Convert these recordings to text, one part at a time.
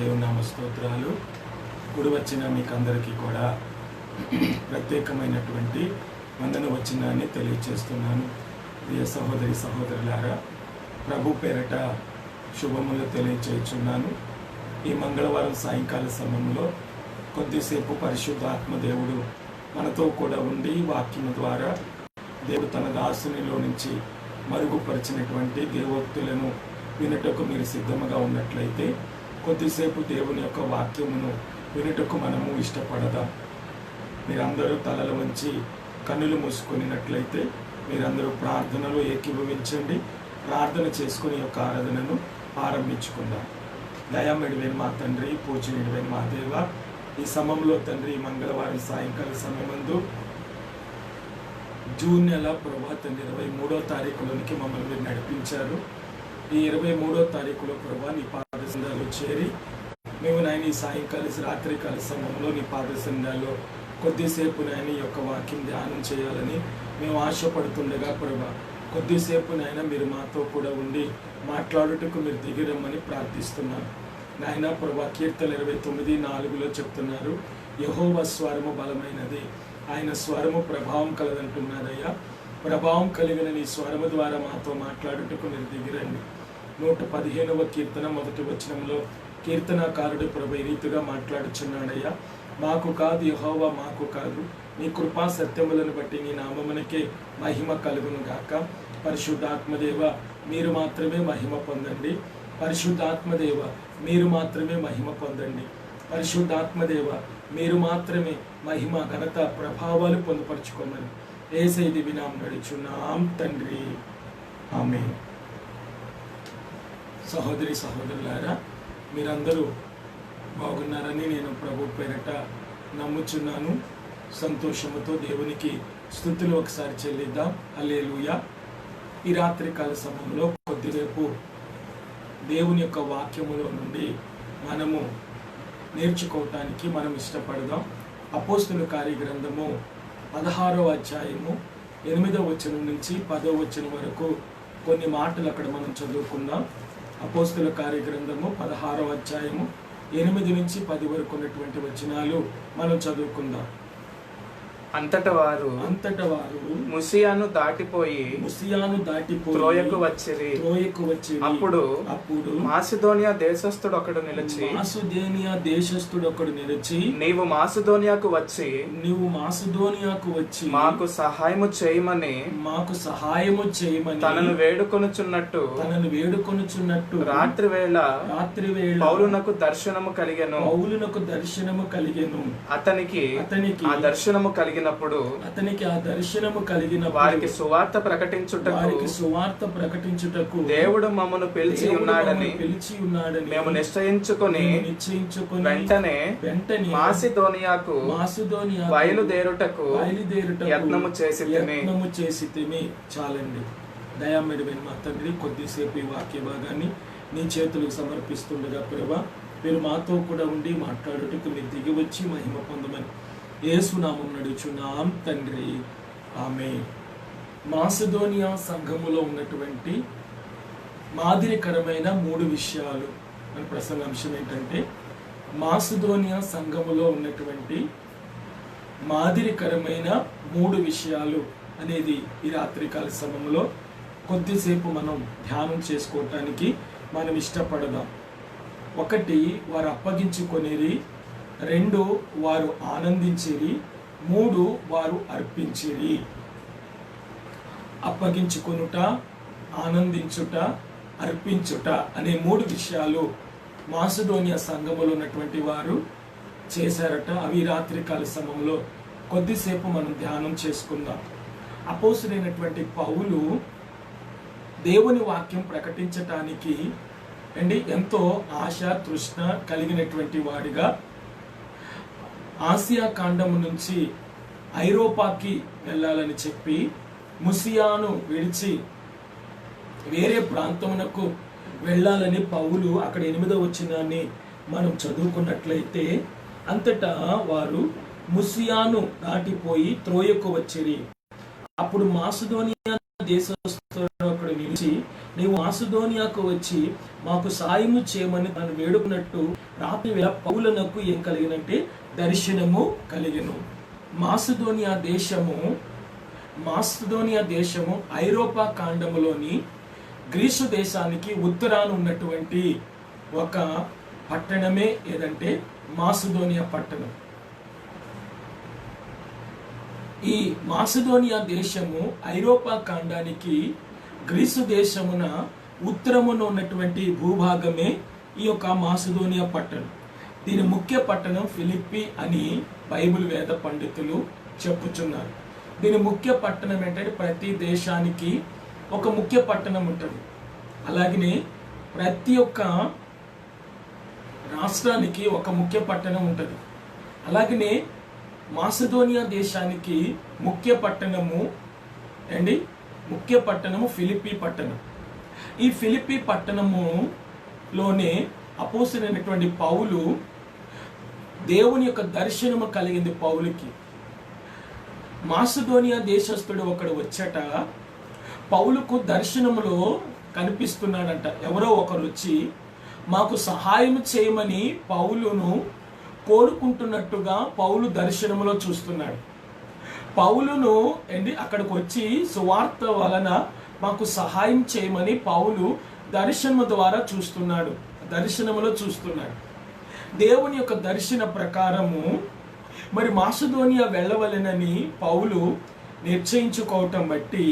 దేవుని నామ స్తోత్రాలు. కూడి వచ్చిన మీకు అందరికీ కూడా ప్రత్యేకమైనటువంటి వందన వచనాన్ని తెలియజేస్తున్నాను. ప్రియ సహోదరి సహోదరులారా, ప్రభు పేరట శుభములు తెలియజేస్తున్నాను. ఈ మంగళవారం సాయంకాల సమయంలో కొద్దిసేపు పరిశుద్ధ ఆత్మదేవుడు మనతో కూడా ఉండి వాక్యము ద్వారా దేవుడు తన దాసునిలో నుంచి మరుగుపరిచినటువంటి దేవోక్తులను వినుటకు మీరు సిద్ధముగా ఉన్నట్లయితే కొద్దిసేపు దేవుని యొక్క వాక్యమును వినుటకు మనము ఇష్టపడదాం. మీరందరూ తలలు వంచి కన్నులు మూసుకున్నట్లయితే మీరందరూ ప్రార్థనలో ఏకీభవించండి. ప్రార్థన చేసుకుని యొక్క ఆరాధనను ఆరంభించుకుందాం. దయామేడివైన మా తండ్రి, పూజనీయుడైన మా దేవ, ఈ సమయంలో తండ్రి మంగళవారం సాయంకాల సమయమందు జూన్ నెల ప్రభా తండ్రి 23వ తారీఖులోనికి మమ్మల్ని మీరు నడిపించారు. ఈ 23వ తారీఖులో ప్రభా నీ పాదసందాలు చేరి మేము నాయన ఈ రాత్రికాల సమయంలో నీ పాదసందాల్లో కొద్దిసేపు నాయన యొక్క వాక్యం ధ్యానం చేయాలని మేము ఆశపడుతుండగా ప్రభా కొద్దిసేపు నాయన మీరు మాతో కూడా ఉండి మాట్లాడుటకు మీరు దిగిరమ్మని ప్రార్థిస్తున్నాను. నాయన ప్రభా కీర్తన 29:4 చెప్తున్నారు, యెహోవా స్వరము బలమైనది, ఆయన స్వరము ప్రభావం కలదంటున్నారయ్యా. ప్రభావం కలిగిన నీ స్వరము ద్వారా మాతో మాట్లాడుటకు మీరు దిగిరండి. 115వ కీర్తన 1వ వచనంలో కీర్తనాకారుడు ప్రభు ఈ రీతిగా మాట్లాడుచున్నాడయ్యా, మాకు కాదు యెహోవా, మాకు కాదు, నీ కృపా సత్యములను బట్టి నీ నామమునకే మహిమ కలుగును గాక. పరిశుద్ధాత్మదేవ మీరు మాత్రమే మహిమ పొందండి. పరిశుద్ధాత్మదేవ మీరు మాత్రమే మహిమ పొందండి. పరిశుద్ధాత్మదేవ మీరు మాత్రమే మహిమ ఘనత ప్రభావాలు పొందుపరుచుకోమని యేసయ్య వినామం నడుచున్నాం తండ్రి, ఆమేన్. సహోదరి సహోదరులారా, మీరందరూ బాగున్నారని నేను ప్రభు పేరట నమ్ముచున్నాను. సంతోషముతో దేవునికి స్తుతులు ఒకసారి చెల్లిద్దాం. హల్లెలూయా. ఈ రాత్రికాల సమయంలో కొద్దిసేపు దేవుని యొక్క వాక్యములో నుండి మనము నేర్చుకోవటానికి మనం ఇష్టపడదాం. అపోస్తుల కార్యగ్రంథము 16వ అధ్యాయము 8వ వచనం నుంచి 10వ వచనం వరకు కొన్ని మాటలు అక్కడ మనం చదువుకుందాం. అపోస్తుల కార్యగ్రంథము 16వ అధ్యాయము 8 నుంచి 10 వరకు ఉన్నటువంటి వచనాలు మనం చదువుకుందాం. అంతట వారు ముసియాను దాటిపోయి త్రోయకు వచ్చిరి. అప్పుడు మాసిదోనియా దేశస్థుడు ఒకడు నిలిచి నీవు మాసిదోనియాకు వచ్చి మాకు సహాయము చేయమని తనను వేడుకొనుచున్నట్టు రాత్రి వేళ పౌలునకు దర్శనము కలిగెను. అతనికి ఆ దర్శనము కలిగినప్పుడు వారికి సువార్త ప్రకటించుటకు దేవుడు మమ్మను పిలిచి ఉన్నాడని మేము నిశ్చయించుకొని వెంటనే మాసిదోనియాకు బయలుదేరుటకు యత్నము చేసితిమి. చాలండి. దయామేడివైన మా తండ్రి, కొద్దిసేపు ఈ వాక్య భాగాన్ని నీ చేతులకు సమర్పిస్తుండగా ప్రభా మీరు మాతో కూడా ఉండి మాట్లాడుటకు మీరు దిగి వచ్చి మహిమ పొందమని యేసు నామం నడుచున్నాం తండ్రి, ఆమేన్. మాసిదోనియా సంఘములో ఉన్నటువంటి మాదిరికరమైన 3 విషయాలు మన ప్రసంగాంశం ఏంటంటే మాసిదోనియా సంఘములో ఉన్నటువంటి మాదిరికరమైన 3 విషయాలు అనేది ఈ రాత్రికాల సమయంలో కొద్దిసేపు మనం ధ్యానం చేసుకోవటానికి మనం ఇష్టపడదాం. 1, వారు అప్పగించుకొనేది. 2, వారు ఆనందించిరి. 3, వారు అర్పించిరి. అప్పగించుకొనుట, ఆనందించుట, అర్పించుట అనే 3 విషయాలు మాసిదోనియా సంఘములో ఉన్నటువంటి వారు చేశారట. అవి రాత్రికాల సమయంలో కొద్దిసేపు మనం ధ్యానం చేసుకుందాం. అపోస్తులైనటువంటి పౌలు దేవుని వాక్యం ప్రకటించటానికి ఎంతో ఆశ తృష్ణ కలిగినటువంటి వాడిగా ఆసియా ఖండము నుంచి ఐరోపాకి వెళ్ళాలని చెప్పి ముసియాను విడిచి వేరే ప్రాంతమునకు వెళ్ళాలని పౌలు అక్కడ 8వ వచనాన్ని మనం చదువుకున్నట్లయితే అంతటా వారు ముసియాను దాటిపోయి త్రోయకు వచ్చిరి. అప్పుడు మాసిదోనియా దేశస్థుడు అక్కడ నిలిచి నుంచి నీవు మాసిదోనియాకు వచ్చి మాకు సాయము చేయమని తను వేడుకున్నట్టు రాత్రి వేళ పౌలునకు ఏం కలిగినంటే దర్శనము కలిగెను. మాసిదోనియా దేశము ఐరోపా ఖండములోని గ్రీసు దేశానికి ఉత్తరాన ఉన్నటువంటి ఒక పట్టణమే ఏదంటే మాసిదోనియా పట్టణం. ఈ మాసిదోనియా దేశము ఐరోపా ఖండానికి గ్రీసు దేశమున ఉత్తరమున ఉన్నటువంటి భూభాగమే ఈ యొక్క మాసిదోనియా పట్టణం. దీని ముఖ్య పట్టణం ఫిలిప్పి అని బైబిల్ వేద పండితులు చెప్పుచున్నారు. దీని ముఖ్య పట్టణం ఏంటంటే ప్రతి దేశానికి ఒక ముఖ్య పట్టణం ఉంటుంది. అలాగనే ప్రతి ఒక్క రాష్ట్రానికి ఒక ముఖ్య పట్టణం ఉంటుంది. అలాగనే మాసిదోనియా దేశానికి ముఖ్య పట్టణము ఫిలిప్పి పట్టణం. ఈ ఫిలిప్పి పట్టణములోనే అపోస్తలుడైనటువంటి పౌలు దేవుని యొక్క దర్శనము కలిగింది పౌలుకి. మాసిదోనియా దేశస్థుడు ఒకడు వచ్చట పౌలుకు దర్శనములో కనిపిస్తున్నాడంట. ఎవరో ఒకరు వచ్చి మాకు సహాయం చేయమని పౌలును కోరుకుంటున్నట్టుగా పౌలు దర్శనములో చూస్తున్నాడు. పౌలును అక్కడికి వచ్చి సువార్త వలన మాకు సహాయం చేయమని పౌలు దర్శనము ద్వారా దర్శనములో చూస్తున్నాడు. దేవుని యొక్క దర్శన ప్రకారము మరి మాసిదోనియా వెళ్ళవలెనని పౌలు నిశ్చయించుకోవటం బట్టి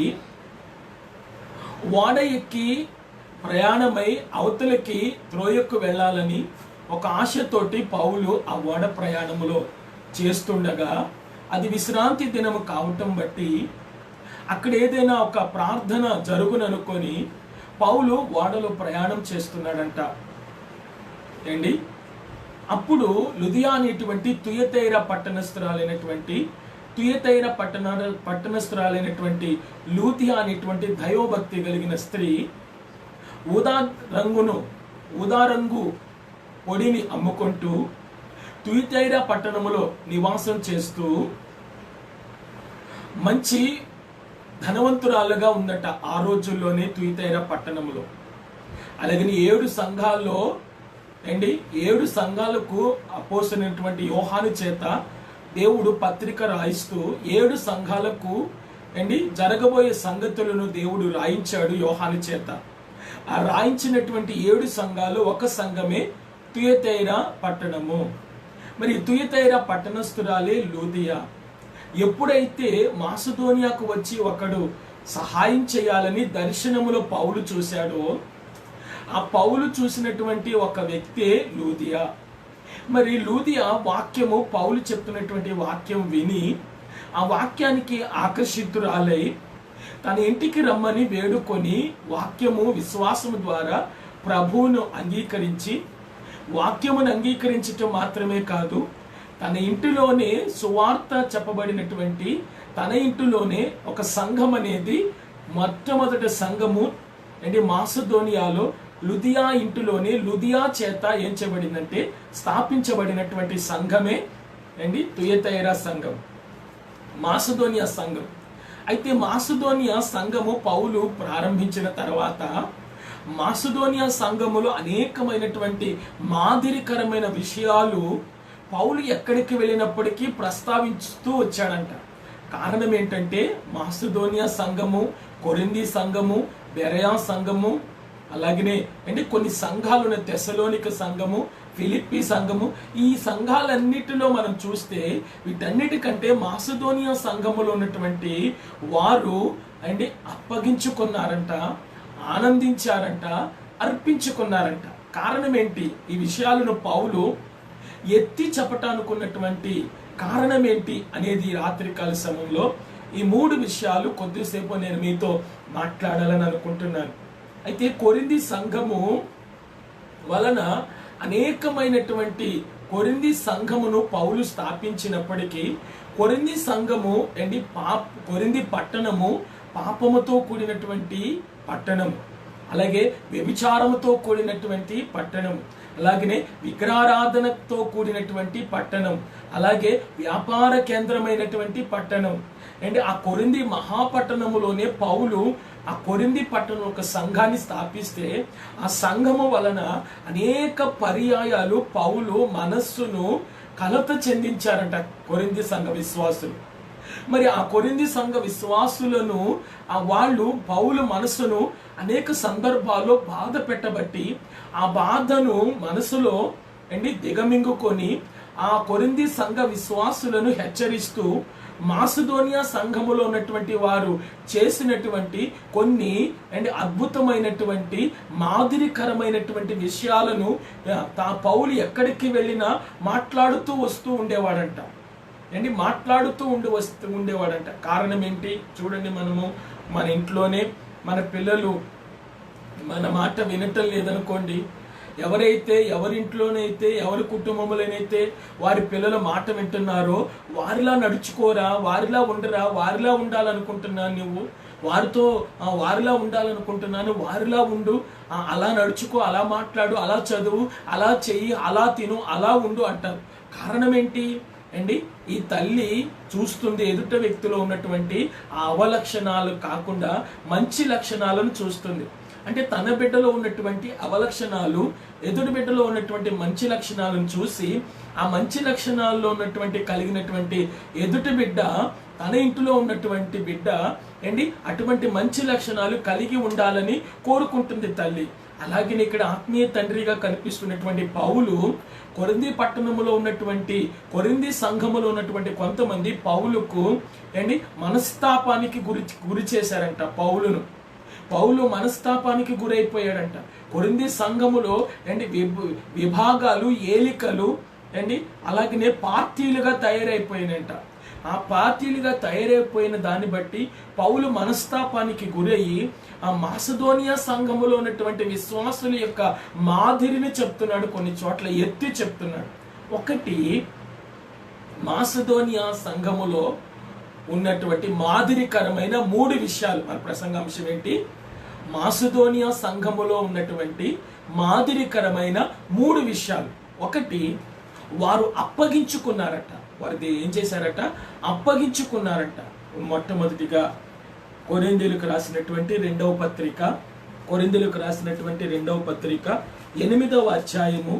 ఓడ ఎక్కి ప్రయాణమై అవతలకి త్రోయకు వెళ్ళాలని ఒక ఆశతోటి పౌలు ఆ ఓడ ప్రయాణములో చేస్తుండగా అది విశ్రాంతి దినము కావటం బట్టి అక్కడ ఏదైనా ఒక ప్రార్థన జరుగుననుకొని పౌలు ఓడలో ప్రయాణం చేస్తున్నాడంట. అప్పుడు లుదియా అనేటువంటి తుయతైరా పట్టణస్థురాలైనటువంటి లూదియా అనేటువంటి దైవభక్తి కలిగిన స్త్రీ ఊదా రంగు పొడిని అమ్ముకుంటూ తుయతైరా పట్టణములో నివాసం చేస్తూ మంచి ధనవంతురాలుగా ఉందట ఆ రోజుల్లోనే తుయతైరా పట్టణములో. అలాగే 7 సంఘాలకు అపోస్తలుడైనటువంటి యోహాను చేత దేవుడు పత్రిక రాయిస్తూ 7 సంఘాలకు జరగబోయే సంగతులను దేవుడు రాయించాడు యోహాను చేత. ఆ రాయించినటువంటి 7 సంఘాలు ఒక సంఘమే తుయతైరా పట్టణము. మరి తుయతైరా పట్టణస్థురాలే లూదియా. ఎప్పుడైతే మాసిదోనియాకు వచ్చి ఒకడు సహాయం చేయాలని దర్శనములో పౌలు చూశాడో ఆ పౌలు చూసినటువంటి ఒక వ్యక్తే లూదియా. మరి లూదియా పౌలు చెప్తున్నటువంటి వాక్యం విని ఆ వాక్యానికి ఆకర్షితురాలై తన ఇంటికి రమ్మని వేడుకొని వాక్యము విశ్వాసము ద్వారా ప్రభువును అంగీకరించి వాక్యమును అంగీకరించటం మాత్రమే కాదు, తన ఇంటిలోనే సువార్త చెప్పబడినటువంటి తన ఇంటిలోనే ఒక సంఘం అనేది మొట్టమొదటి సంఘము మాసిదోనియాలో లుదియా ఇంటిలోనే లుదియా చేత ఏం చేయబడిందంటే స్థాపించబడినటువంటి సంఘమే తుయతైరా సంఘం, మాసిదోనియా సంఘం. అయితే మాసిదోనియా సంఘము పౌలు ప్రారంభించిన తర్వాత మాసిదోనియా సంఘములో అనేకమైనటువంటి మాదిరికరమైన విషయాలు పౌలు ఎక్కడికి వెళ్ళినప్పటికీ ప్రస్తావించుతూ వచ్చాడంట. కారణం ఏంటంటే మాసిదోనియా సంఘము, కొరింథీ సంఘము, బెరయా సంఘము, అలాగనే కొన్ని సంఘాలు ఉన్నాయి, తెస్సలోనిక సంఘము, ఫిలిప్పి సంఘము. ఈ సంఘాలన్నిటిలో మనం చూస్తే వీటన్నిటికంటే మాసిదోనియా సంఘములో ఉన్నటువంటి వారు అప్పగించుకున్నారంట, ఆనందించారంట, అర్పించుకున్నారంట. కారణం ఏంటి? ఈ విషయాలను పౌలు ఎత్తి చెప్పటానుకున్నటువంటి కారణం ఏంటి అనేది రాత్రికాల సమయంలో ఈ 3 విషయాలు కొద్దిసేపు నేను మీతో మాట్లాడాలని అనుకుంటున్నాను. అయితే కొరింథీ సంఘము వలన అనేకమైనటువంటి కొరింథీ సంఘమును పౌలు స్థాపించినప్పటికీ కొరింథీ సంఘము కొరింథీ పట్టణము పాపముతో కూడినటువంటి పట్టణం, అలాగే వ్యభిచారముతో కూడినటువంటి పట్టణం, అలాగనే విగ్రహారాధనతో కూడినటువంటి పట్టణం, అలాగే వ్యాపార కేంద్రమైనటువంటి పట్టణం. ఆ కొరింథీ మహాపట్టణములోనే పౌలు ఆ కొరింథీ పట్టణం ఒక సంఘాన్ని స్థాపిస్తే ఆ సంఘము వలన అనేక పర్యాయాలు పౌలు మనస్సును కలత చెందించారంట కొరింథీ సంఘ విశ్వాసులు. మరి ఆ కొరింథీ సంఘ విశ్వాసులను వాళ్ళు పౌలు మనస్సును అనేక సందర్భాల్లో బాధ పెట్టబట్టి ఆ బాధను మనసులో దిగమింగుకొని ఆ కొరింథీ సంఘ విశ్వాసులను హెచ్చరిస్తూ మాసిదోనియా సంఘములో ఉన్నటువంటి వారు చేసినటువంటి కొన్ని అద్భుతమైనటువంటి మాదిరికరమైనటువంటి విషయాలను పౌలు ఎక్కడికి వెళ్ళినా మాట్లాడుతూ వస్తూ ఉండేవాడంట. మాట్లాడుతూ ఉండేవాడంట. కారణం ఏంటి చూడండి, మనము మన ఇంట్లోనే మన పిల్లలు మన మాట వినటం లేదనుకోండి, ఎవరింట్లోనైతే ఎవరి కుటుంబంలోనైతే వారి పిల్లల మాట వింటున్నారో వారిలా నడుచుకోరా, వారిలా ఉండరా, వారిలా ఉండాలనుకుంటున్నాను, నువ్వు వారిలా ఉండాలనుకుంటున్నాను, వారిలా ఉండు, అలా నడుచుకో, అలా మాట్లాడు, అలా చదువు, అలా చెయ్యి, అలా తిను, అలా ఉండు అంటారు. కారణం ఏంటి ఈ తల్లి చూస్తుంది ఎదుట వ్యక్తిలో ఉన్నటువంటి ఆ అవలక్షణాలు కాకుండా మంచి లక్షణాలను చూస్తుంది. అంటే తన బిడ్డలో ఉన్నటువంటి అవలక్షణాలు ఎదుటి బిడ్డలో ఉన్నటువంటి మంచి లక్షణాలను చూసి ఆ మంచి లక్షణాల్లో ఉన్నటువంటి కలిగినటువంటి ఎదుటి బిడ్డ తన ఇంటిలో ఉన్నటువంటి బిడ్డ అటువంటి మంచి లక్షణాలు కలిగి ఉండాలని కోరుకుంటుంది తల్లి. అలాగే ఇక్కడ ఆత్మీయ తండ్రిగా కనిపిస్తున్నటువంటి పౌలు కొరింథీ పట్టణములో ఉన్నటువంటి కొరింథీ సంఘములో ఉన్నటువంటి కొంతమంది పౌలుకు మనస్తాపానికి గురి చేశారంట. పౌలు మనస్తాపానికి గురైపోయాడంట. కొరింథీ సంఘములో విభాగాలు, ఏలికలు అలాగనే పార్టీలుగా తయారైపోయినంట. ఆ పార్టీలుగా తయారైపోయిన దాన్ని బట్టి పౌలు మనస్తాపానికి గురయ్యి ఆ మాసిదోనియా సంఘములో ఉన్నటువంటి విశ్వాసుల యొక్క మాదిరిని చెప్తున్నాడు, కొన్ని చోట్ల ఎత్తి చెప్తున్నాడు. ఒకటి, మాసిదోనియా సంఘములో ఉన్నటువంటి మాదిరికరమైన 3 విషయాలు. మన ప్రసంగాంశం ఏంటి? మాసిదోనియా సంఘములో ఉన్నటువంటి మాదిరికరమైన 3 విషయాలు. ఒకటి, వారు అప్పగించుకున్నారట. వారిది ఏం చేశారట? అప్పగించుకున్నారట. మొట్టమొదటిగా కొరింథీయులకు రాసినటువంటి 2వ పత్రిక 8వ అధ్యాయము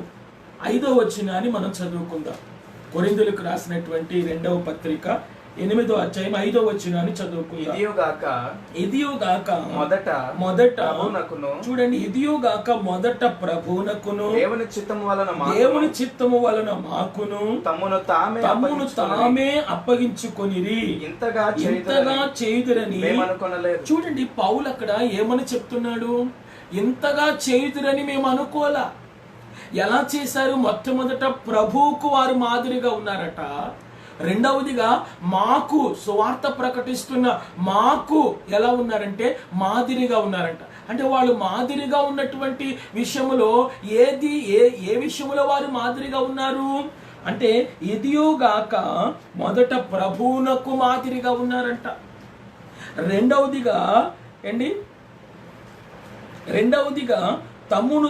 5వ వచనాన్ని మనం చదువుకుందాం. కొరింథీయులకు రాసినటువంటి 2వ పత్రిక 8వ అధ్యాయం 5వ వచనాన్ని చదువుకుందాం. ఇదియోగాక మొదట చూడండి, ఇదియోగాక మొదట ప్రభువునకును దేవుని చిత్తము వలన మాకును తమ్మును తామే అప్పగించుకొనిరి, ఇంతగా చేయుదురని అనుకోలేదు. చూడండి, పౌలు అక్కడ ఏమని చెప్తున్నాడు? ఇంతగా చేయుదురని మేము అనుకోలా. ఎలా చేశారు? మొట్టమొదట ప్రభువుకు వారు మాదిరిగా ఉన్నారట. రెండవదిగా మాకు సువార్త ప్రకటిస్తున్న మాకు ఎలా ఉన్నారంటే మాదిరిగా ఉన్నారంట. అంటే వాళ్ళు మాదిరిగా ఉన్నటువంటి విషయంలో ఏ విషయంలో వారు మాదిరిగా ఉన్నారు అంటే ఇదియోగాక మొదట ప్రభువునకు మాదిరిగా ఉన్నారంట. రెండవదిగా తమ్మును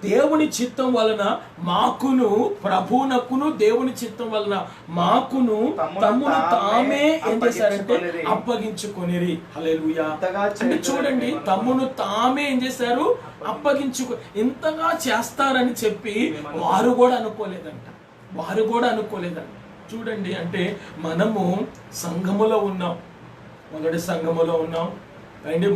దేవుని చిత్తం వలన మాకును, ప్రభువునకును దేవుని చిత్తం వలన మాకును తమ్మును తామే ఏం చేశారంటే అప్పగించుకొనిరి. హల్లెలూయా. అంటే చూడండి, తమ్మును తామే ఏం చేశారు? ఇంతగా చేస్తారని చెప్పి వారు కూడా అనుకోలేదంట. చూడండి, అంటే మనము సంఘములో ఉన్నాం, మొదటి సంఘములో ఉన్నాం.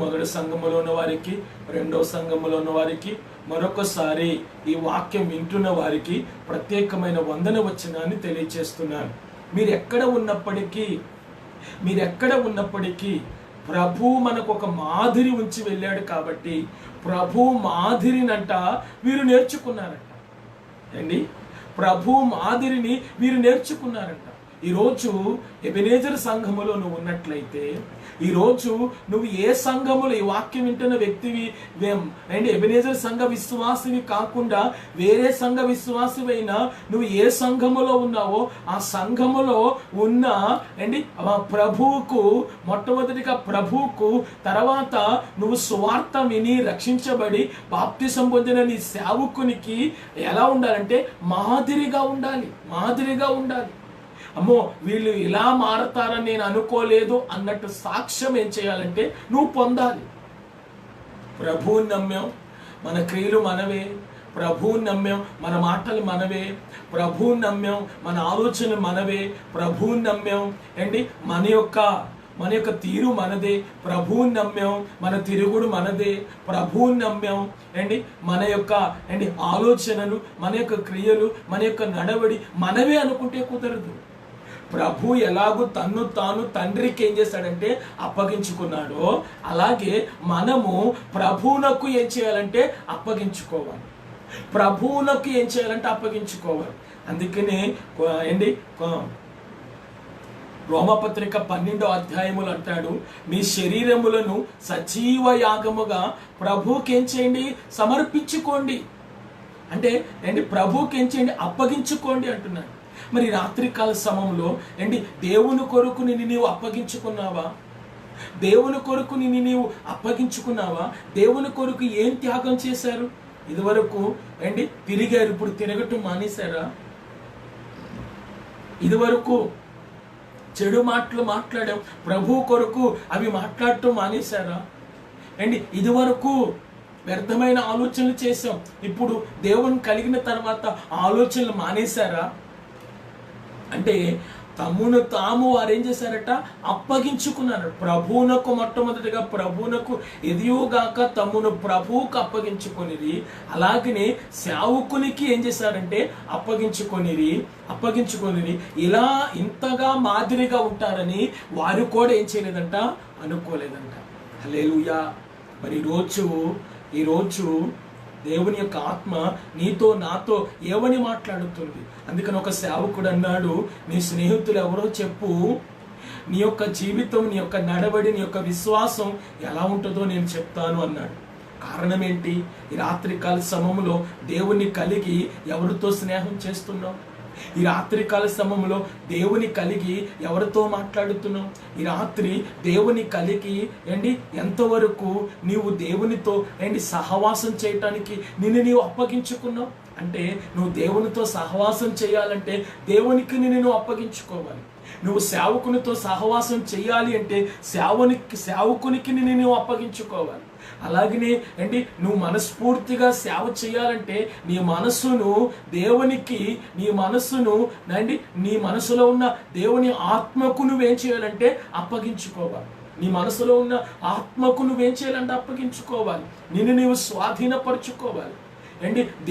మొదటి సంఘములో ఉన్న వారికి, రెండో సంఘములో ఉన్న వారికి, మరొకసారి ఈ వాక్యం వింటున్న వారికి ప్రత్యేకమైన వందన వచనాన్ని తెలియచేస్తున్నాను. మీరు ఎక్కడ ఉన్నప్పటికీ ప్రభు మనకు ఒక మాదిరి ఉంచి వెళ్ళాడు కాబట్టి ప్రభు మాదిరినంట వీరు నేర్చుకున్నారంట. ప్రభు మాదిరిని వీరు నేర్చుకున్నారంట. ఈరోజు ఎబెనేజర్ సంఘములో నువ్వు ఉన్నట్లయితే, ఈరోజు నువ్వు ఏ సంఘములో ఈ వాక్యం వింటున్న వ్యక్తివి ఎబెనేజర్ సంఘ విశ్వాసివి కాకుండా వేరే సంఘ విశ్వాసివైనా నువ్వు ఏ సంఘములో ఉన్నావో ఆ సంఘములో ఉన్న ప్రభువుకు, మొట్టమొదటిగా ప్రభువుకు, తర్వాత నువ్వు సువార్త విని రక్షించబడి బాప్తిసం పొందిన నీ సేవకునికి ఎలా ఉండాలంటే మాదిరిగా ఉండాలి. అమ్మో వీళ్ళు ఇలా మారతారని నేను అనుకోలేదు అన్నట్టు సాక్ష్యం ఏం చేయాలంటే నువ్వు పొందాలి. ప్రభువుని నమ్మాం, మన క్రియలు మనవే. ప్రభువుని నమ్మాం, మన మాటలు మనవే. ప్రభువుని నమ్మాం, మన ఆలోచన మనవే. ప్రభువుని నమ్మాం ఏంటి, మన యొక్క తీరు మనదే. ప్రభువుని నమ్మాం, మన తిరుగుడు మనదే. ప్రభువుని నమ్మాం ఏంటి, మన యొక్క ఆలోచనలు, మన యొక్క క్రియలు, మన యొక్క నడవడి మనవే అనుకుంటే కుదరదు. ప్రభు ఎలాగూ తన్ను తాను తండ్రికి ఏం చేస్తాడంటే అప్పగించుకున్నాడో, అలాగే మనము ప్రభువునకు ఏం చేయాలంటే అప్పగించుకోవాలి. ప్రభువునకు ఏం చేయాలంటే అప్పగించుకోవాలి. అందుకనే రోమపత్రిక 12వ అధ్యాయములు అంటాడు, మీ శరీరములను సజీవ యాగముగా ప్రభువుకి ఏం చేయండి, సమర్పించుకోండి. అంటే ప్రభువుకి ఏం చేయండి, అప్పగించుకోండి అంటున్నాడు. మరి రాత్రికాల సమయంలో దేవుని కొరకు నిన్ను నీవు అప్పగించుకున్నావా? దేవుని కొరకు నిన్ను నీవు అప్పగించుకున్నావా? దేవుని కొరకు ఏం త్యాగం చేశారు? ఇదివరకు తిరిగారు, ఇప్పుడు తిరగటం మానేశారా? ఇదివరకు చెడు మాటలు మాట్లాడాం, ప్రభు కొరకు అవి మాట్లాడటం మానేశారా? ఇదివరకు వ్యర్థమైన ఆలోచనలు చేశాం, ఇప్పుడు దేవుని కలిగిన తర్వాత ఆలోచనలు మానేశారా? అంటే తమ్మును తాము వారు ఏం చేశారట, అప్పగించుకున్నారు. ప్రభువునకు మొట్టమొదటిగా ప్రభువునకు ఎదియోగాక తమ్మును ప్రభువుకు అప్పగించుకొనిరి. అలాగనే సేవకునికి ఏం చేశారంటే అప్పగించుకొనిరి. ఇలా ఇంతగా మాదిరిగా ఉంటారని వారు కూడా ఏం చేయలేదంట, అనుకోలేదంట. హల్లెలూయా. మరి ఈరోజు దేవుని యొక్క ఆత్మ నీతో నాతో ఏమని మాట్లాడుతుంది? అందుకని ఒక సేవకుడు అన్నాడు, నీ స్నేహితులు ఎవరో చెప్పు, నీ యొక్క జీవితం, నీ యొక్క నడవడి, నీ యొక్క విశ్వాసం ఎలా ఉంటుందో నేను చెప్తాను అన్నాడు. కారణం ఏంటి? ఈ రాత్రికాల సమయంలో దేవుని కలిగి ఎవరితో స్నేహం చేస్తున్నావు? ఈ రాత్రికాల సమయంలో దేవుని కలిగి ఎవరితో మాట్లాడుతున్నావు? ఈ రాత్రి దేవుని కలిగి ఎంతవరకు నీవు దేవునితో సహవాసం చేయటానికి నిన్ను నీవు అప్పగించుకున్నావు? అంటే నువ్వు దేవునితో సహవాసం చేయాలంటే దేవునికి నిన్ను అప్పగించుకోవాలి. నువ్వు సేవకునితో సహవాసం చేయాలి అంటే సేవకునికి నిన్ను నువ్వు అప్పగించుకోవాలి. అలాగనే నువ్వు మనస్ఫూర్తిగా సేవ చేయాలంటే నీ మనస్సును దేవునికి, నీ మనసులో ఉన్న దేవుని ఆత్మకు నువ్వేం చేయాలంటే అప్పగించుకోవాలి. నీ మనసులో ఉన్న ఆత్మకు నువ్వేం చేయాలంటే అప్పగించుకోవాలి. నిన్ను నీవు స్వాధీనపరచుకోవాలి.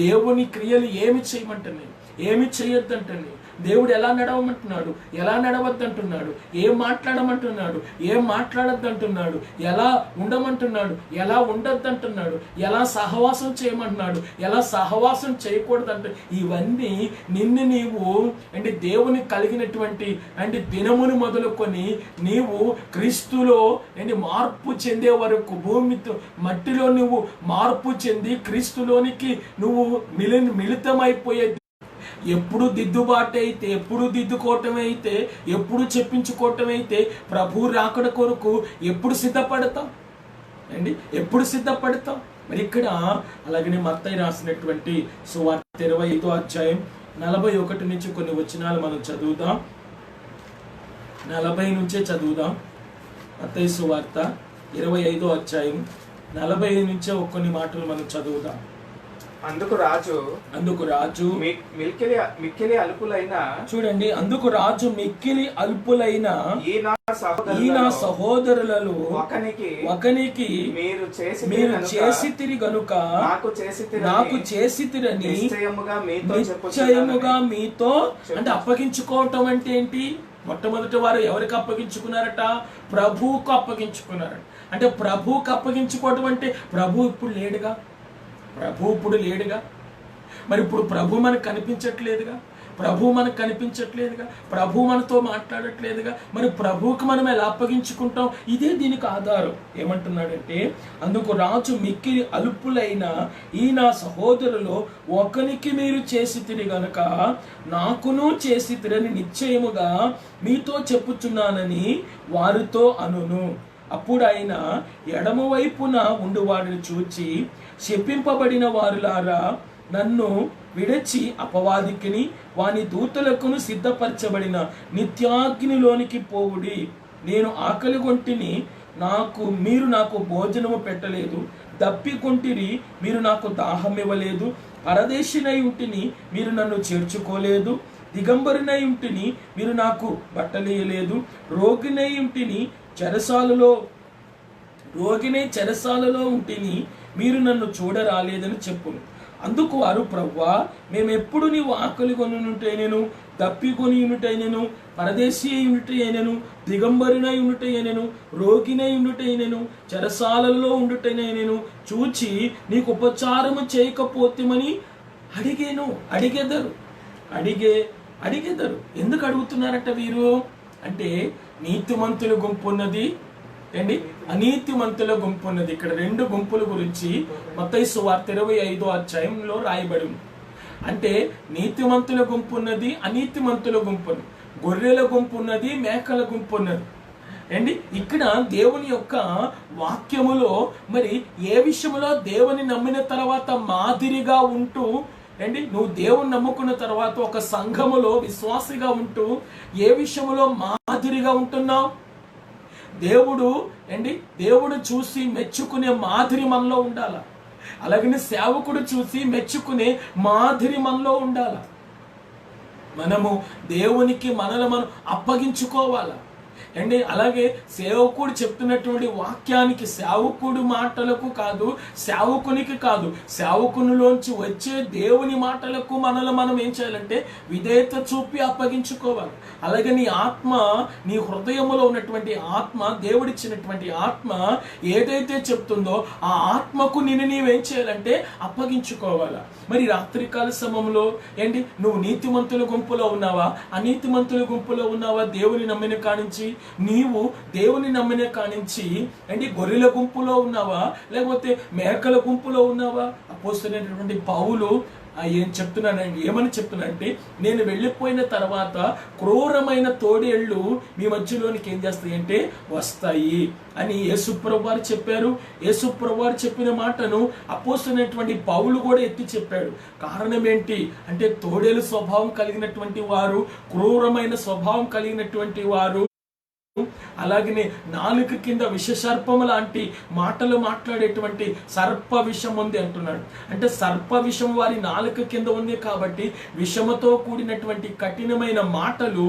దేవుని క్రియలు ఏమి చేయమంటున్నాయి, ఏమి చేయొద్దంటున్నాయి, దేవుడు ఎలా నడవమంటున్నాడు, ఎలా నడవద్దంటున్నాడు, ఏం మాట్లాడమంటున్నాడు, ఏం మాట్లాడద్దంటున్నాడు, ఎలా ఉండమంటున్నాడు, ఎలా ఉండొద్దంటున్నాడు, ఎలా సహవాసం చేయమంటున్నాడు, ఎలా సహవాసం చేయకూడదంటు. ఇవన్నీ నిన్ను నీవు దేవుని కలిగినటువంటి దినమును మొదలుకొని నీవు క్రీస్తులో మార్పు చెందే వరకు, భూమితో మట్టిలో నువ్వు మార్పు చెంది క్రీస్తులోనికి నువ్వు మిళితమైపోయే, ఎప్పుడు దిద్దుబాటు అయితే, ఎప్పుడు దిద్దుకోవటం అయితే, ఎప్పుడు చెప్పించుకోవటం అయితే, ప్రభు రాకడ కొరకు ఎప్పుడు సిద్ధపడతాం? ఎప్పుడు సిద్ధపడతాం? మరి ఇక్కడ అలాగనే మత్తయి రాసినటువంటి సువార్త 25వ అధ్యాయం 41 నుంచి కొన్ని వచనాలు మనం చదువుదాం. 40 నుంచే చదువుదాం. మత్తయి సువార్త 25వ అధ్యాయం 40 నుంచే కొన్ని మాటలు మనం చదువుదాం. అందుకు రాజు మిక్కిలి అల్పులైన, చూడండి, అందుకు రాజు మిక్కిలి అల్పులైన ఈ నా సహోదరులలో ఒకనికి మీరు చేసితిరి గనుక నాకు చేసితిరని నిశ్చయముగా మీతో. అంటే అప్పగించుకోవటం అంటే ఏంటి? మొట్టమొదటి వారు ఎవరికి అప్పగించుకున్నారట? ప్రభువుకు అప్పగించుకున్నారట. అంటే ప్రభువుకు అప్పగించుకోవటం అంటే ప్రభు ఇప్పుడు లేడుగా. మరి ఇప్పుడు ప్రభు మనకు కనిపించట్లేదుగా, ప్రభు మనతో మాట్లాడట్లేదుగా. మరి ప్రభువుకి మనం ఎలా అప్పగించుకుంటాం? ఇదే దీనికి ఆధారం. ఏమంటున్నాడంటే, అందుకు రాజు మిక్కిలి అల్పులైన ఈ నా సహోదరులో ఒకనికి మీరు చేసితిరి గనుక నాకును చేసితిరని నిశ్చయముగా మీతో చెప్పుచున్నానని వారితో అనును. అప్పుడు ఆయన ఎడమ వైపున ఉండువాడిని చూచి, శపింపబడిన వారులారా, నన్ను విడిచి అపవాదికిని వాని దూతలకును సిద్ధపరచబడిన నిత్యాగ్నిలోనికి పోవుడి. నేను ఆకలి కొంటిని, మీరు నాకు భోజనము పెట్టలేదు. దప్పికొంటిరి, మీరు నాకు దాహం ఇవ్వలేదు. పరదేశినై ఉంటిని, మీరు నన్ను చేర్చుకోలేదు. దిగంబరినై ఉంటిని, మీరు నాకు బట్టలేయలేదు. రోగినై చెరసాలలో ఉంటిని, మీరు నన్ను చూడరాలేదని చెప్పును. అందుకు వారు, ప్రభువా, మేమెప్పుడు నీవు ఆకలి కొనుటైనను, దప్పికొని ఉంటైనను, పరదేశీ ఉంటైనను, దిగంబరినై ఉంటైనను, రోగినై ఉంటైనను, చెరసాలలో ఉండుటైనను చూచి నీకు ఉపచారము చేయకపోతేమని అడిగెదరు. ఎందుకు అడుగుతున్నారట వీరు అంటే, నీతిమంతుల గుంపు ఉన్నది, అనీతిమంతుల గుంపు ఉన్నది. ఇక్కడ రెండు గుంపుల గురించి మత్తయి సువార్త 25వ అధ్యాయంలో రాయబడి ఉంది. అంటే నీతిమంతుల గుంపు ఉన్నది, అనీతిమంతుల గుంపు ఉన్నది, గొర్రెల గుంపు ఉన్నది, మేకల గుంపు ఉన్నది. ఇక్కడ దేవుని యొక్క వాక్యములో మరి ఏ విషయంలో దేవుని నమ్మిన తర్వాత మాదిరిగా ఉంటూ నువ్వు దేవుని నమ్ముకున్న తర్వాత ఒక సంఘములో విశ్వాసిగా ఉంటూ ఏ విషయంలో మాదిరిగా ఉంటున్నావు? దేవుడు చూసి మెచ్చుకునే మాదిరి మనలో ఉండాల. అలాగనే సేవకుడు చూసి మెచ్చుకునే మాదిరి మనలో ఉండాల. మనము దేవునికి మనల్ని మనం అప్పగించుకోవాలా. అలాగే సేవకుడు చెప్తున్నటువంటి వాక్యానికి, సేవకుడు మాటలకు కాదు, సేవకునికి కాదు, సేవకునిలోంచి వచ్చే దేవుని మాటలకు మనల్ని మనం ఏం చేయాలంటే విధేయత చూపి అప్పగించుకోవాలి. అలాగే నీ ఆత్మ, నీ హృదయంలో ఉన్నటువంటి ఆత్మ, దేవుడిచ్చినటువంటి ఆత్మ ఏదైతే చెప్తుందో ఆ ఆత్మకు నీవేం చేయాలంటే అప్పగించుకోవాలా. మరి రాత్రికాల సమయంలో నువ్వు నీతిమంతుల గుంపులో ఉన్నావా, అనీతిమంతుల గుంపులో ఉన్నావా? దేవుని నమ్మిన కానించి, నీవు దేవుని నమ్మిన కానించి గొర్రెల గుంపులో ఉన్నావా, లేకపోతే మేకల గుంపులో ఉన్నావా? అపోస్తలుడైనటువంటి పౌలు ఏమని చెప్తున్నానంటే, నేను వెళ్ళిపోయిన తర్వాత క్రూరమైన తోడేళ్లు మీ మధ్యలోనికి ఏం చేస్తాయంటే వస్తాయి అని యేసుప్రభువు వారు చెప్పారు. యేసుప్రభువు వారు చెప్పిన మాటను అపోస్తలుడైనటువంటి పౌలు కూడా ఎత్తి చెప్పాడు. కారణం ఏంటి అంటే, తోడేలు స్వభావం కలిగినటువంటి వారు, క్రూరమైన స్వభావం కలిగినటువంటి వారు, అలాగనే నాలుక కింద విషసర్పము లాంటి మాటలు మాట్లాడేటువంటి సర్ప విషం ఉంది అంటున్నాడు. అంటే సర్ప విషం వారి నాలుక కింద ఉంది కాబట్టి విషముతో కూడినటువంటి కఠినమైన మాటలు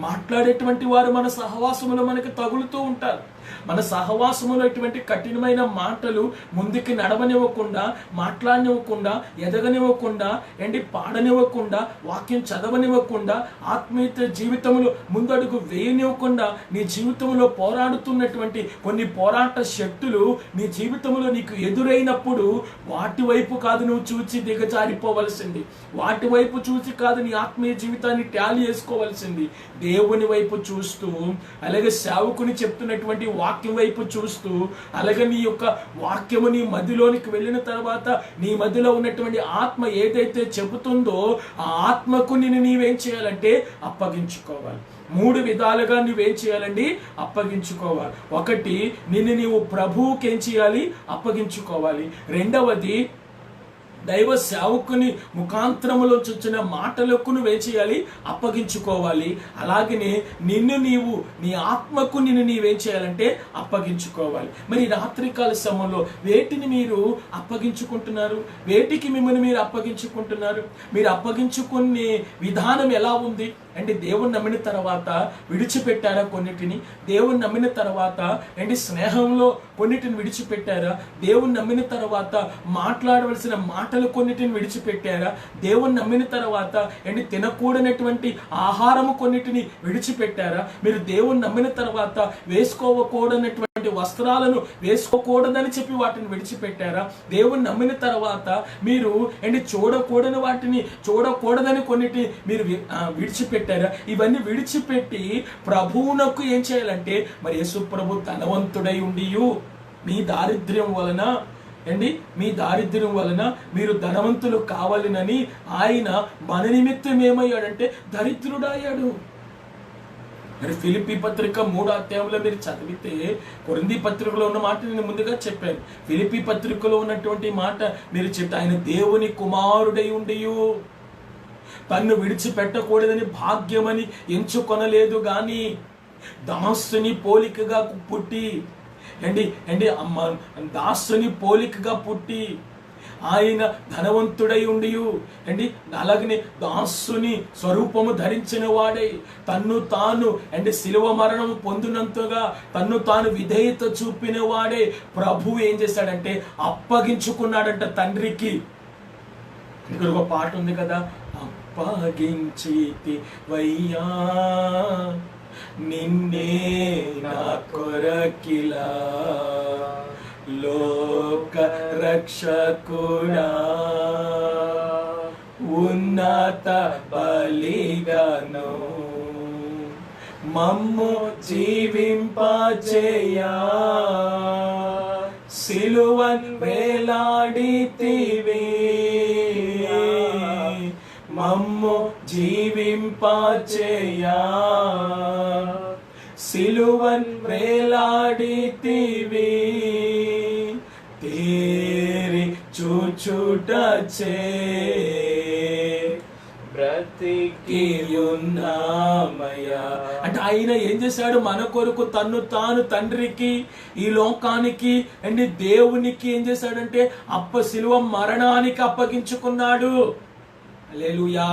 మాట్లాడేటువంటి వారు మన సహవాసములో మనకి తగులుతూ ఉంటారు. మన సహవాసములో ఇటువంటి కఠినమైన మాటలు ముందుకి నడవనివ్వకుండా, మాట్లాడనివ్వకుండా, ఎదగనివ్వకుండా, పాడనివ్వకుండా, వాక్యం చదవనివ్వకుండా, ఆత్మీయత జీవితంలో ముందడుగు వేయనివ్వకుండా నీ జీవితంలో పోరాడుతున్నటువంటి కొన్ని పోరాట శక్తులు నీ జీవితంలో నీకు ఎదురైనప్పుడు వాటి వైపు కాదు నువ్వు చూసి దిగజారిపోవలసింది, వాటి వైపు చూసి కాదు నీ ఆత్మీయ జీవితాన్ని టాలీ చేసుకోవలసింది. దేవుని వైపు చూస్తూ, అలాగే సేవకుని చెప్తున్నటువంటి వాక్యం వైపు చూస్తూ, అలాగే నీ యొక్క వాక్యము నీ మధ్యలోనికి వెళ్ళిన తర్వాత నీ మధ్యలో ఉన్నటువంటి ఆత్మ ఏదైతే చెబుతుందో ఆ ఆత్మకు నీవేం చేయాలంటే అప్పగించుకోవాలి. 3 విధాలుగా నువ్వేం చేయాలండి? అప్పగించుకోవాలి. ఒకటి, నీవు ప్రభువుకి ఏం చేయాలి? అప్పగించుకోవాలి. రెండవది, దైవ సేవకుని ముఖాంతరములో వచ్చిన మాటలకు నువ్వేం చేయాలి? అప్పగించుకోవాలి. అలాగనే నీ ఆత్మకు నీవేం చేయాలంటే అప్పగించుకోవాలి. మరి రాత్రికాల సమయంలో వేటిని మీరు అప్పగించుకుంటున్నారు? వేటికి మిమ్మల్ని మీరు అప్పగించుకుంటున్నారు? మీరు అప్పగించుకునే విధానం ఎలా ఉంది? దేవుని నమ్మిన తర్వాత విడిచిపెట్టారా కొన్నిటిని? దేవుని నమ్మిన తర్వాత స్నేహంలో కొన్నిటిని విడిచిపెట్టారా? దేవుని నమ్మిన తర్వాత మాట్లాడవలసిన మాటలు కొన్నిటిని విడిచిపెట్టారా? దేవుని నమ్మిన తర్వాత తినకూడనటువంటి ఆహారము కొన్నిటిని విడిచిపెట్టారా? మీరు దేవుని నమ్మిన తర్వాత వేసుకోకూడనటువంటి వస్త్రాలను వేసుకోకూడదని చెప్పి వాటిని విడిచిపెట్టారా? దేవుని నమ్మిన తర్వాత మీరు చూడకూడని వాటిని చూడకూడదని కొన్నిటిని మీరు విడిచిపెట్టారా? ఇవన్నీ విడిచిపెట్టి ప్రభువునకు ఏం చేయాలంటే, మరి యేసు ప్రభు ధనవంతుడై ఉండియు మీ దారిద్ర్యం వలన మీరు ధనవంతులు కావాలనని ఆయన మన నిమిత్తం ఏమయ్యాడంటే దరిద్రుడయ్యాడు. మరి ఫిలిప్పీ పత్రిక 3వ అధ్యాయంలో మీరు చదివితే కొరింథీ పత్రికలో ఉన్న మాట నేను ముందుగా చెప్పాను. ఫిలిప్పీ పత్రికలో ఉన్నటువంటి మాట మీరు చెప్తే ఆయన దేవుని కుమారుడై ఉండియు తన్ను విడిచిపెట్టకూడదని భాగ్యమని ఎంచుకొనలేదు గాని దాసుని పోలికగా పుట్టి దాసుని పోలికగా పుట్టి ఆయన ధనవంతుడై ఉండియు అలాగనే దాసుని స్వరూపము ధరించిన వాడై తన్ను తాను శిలువ మరణం పొందినంతగా తన్ను తాను విధేయత చూపిన వాడే ప్రభు ఏం చేశాడంటే అప్పగించుకున్నాడంట తండ్రికి. ఇక్కడ ఒక పాట ఉంది కదా, అప్పగించితి వయ్యా నిన్నే నా కొరకిలా లోక రక్షకుడా ఉన్నత బలిగాను మమ్ము జీవింపచేయా సిలువన్ వేలాడితివి మమ్ము జీవింపచేయా సిలువన్ వేలాడితివి తేరి చూచుటచే బ్రతికియున్నామయ్యా. అంటే ఆయన ఏం చేశాడు? మన కొరకు తన్ను తాను తండ్రికి ఈ లోకానికి దేవునికి ఏం చేశాడంటే సిలువ మరణానికి అప్పగించుకున్నాడు. హల్లెలూయా.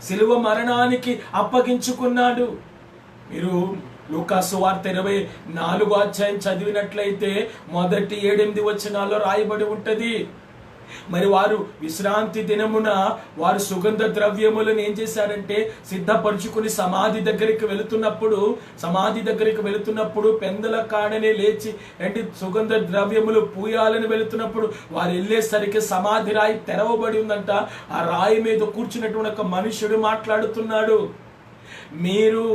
సిలువ మరణానికి అప్పగించుకున్నాడు. మీరు లూకాసు వార్త 24వ అధ్యాయం చదివినట్లయితే మొదటి 7-8 వచనాల్లో రాయబడి ఉంటది. మరి వారు విశ్రాంతి దినమున వారు సుగంధ ద్రవ్యములను ఏం చేశారంటే సిద్ధపరుచుకుని సమాధి దగ్గరికి వెళుతున్నప్పుడు పెందల కాడనే లేచి సుగంధ ద్రవ్యములు పూయాలని వెళుతున్నప్పుడు వారు వెళ్ళేసరికి సమాధి రాయి తెరవబడి ఉందంట. ఆ రాయి మీద కూర్చున్నటువంటి ఒక మనుషుడు మాట్లాడుతున్నాడు, మీరు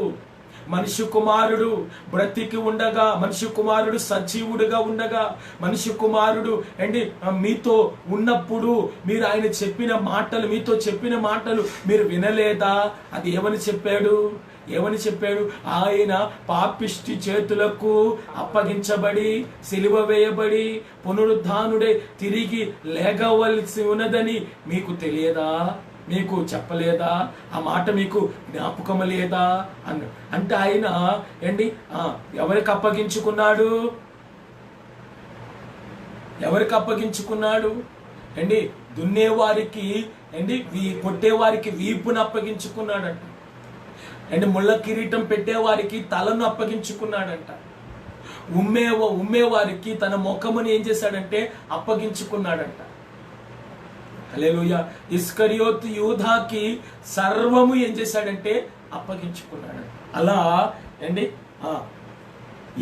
మనిషి కుమారుడు బ్రతికి ఉండగా, మనిషి కుమారుడు సజీవుడుగా ఉండగా, మనిషి కుమారుడు మీతో ఉన్నప్పుడు మీరు ఆయన మీతో చెప్పిన మాటలు మీరు వినలేదా? అది ఏమని చెప్పాడు? ఆయన పాపిష్టి చేతులకు అప్పగించబడి సిలువ వేయబడి పునరుద్ధానుడై తిరిగి లేగవలసి ఉన్నదని మీకు తెలియదా? మీకు చెప్పలేదా? ఆ మాట మీకు జ్ఞాపకం లేదా అన్నాడు. అంటే ఆయన ఎవరికి అప్పగించుకున్నాడు? దున్నేవారికి కొట్టేవారికి వీపును అప్పగించుకున్నాడంట. ముళ్ళ కిరీటం పెట్టేవారికి తలను అప్పగించుకున్నాడంట. ఉమ్మేవారికి తన ముఖముని ఏం చేశాడంటే అప్పగించుకున్నాడంట. హల్లెలూయా. ఇస్కరియోతు యూదాకి సర్వము ఏం చేశాడంటే అప్పగించుకున్నాడు. అలా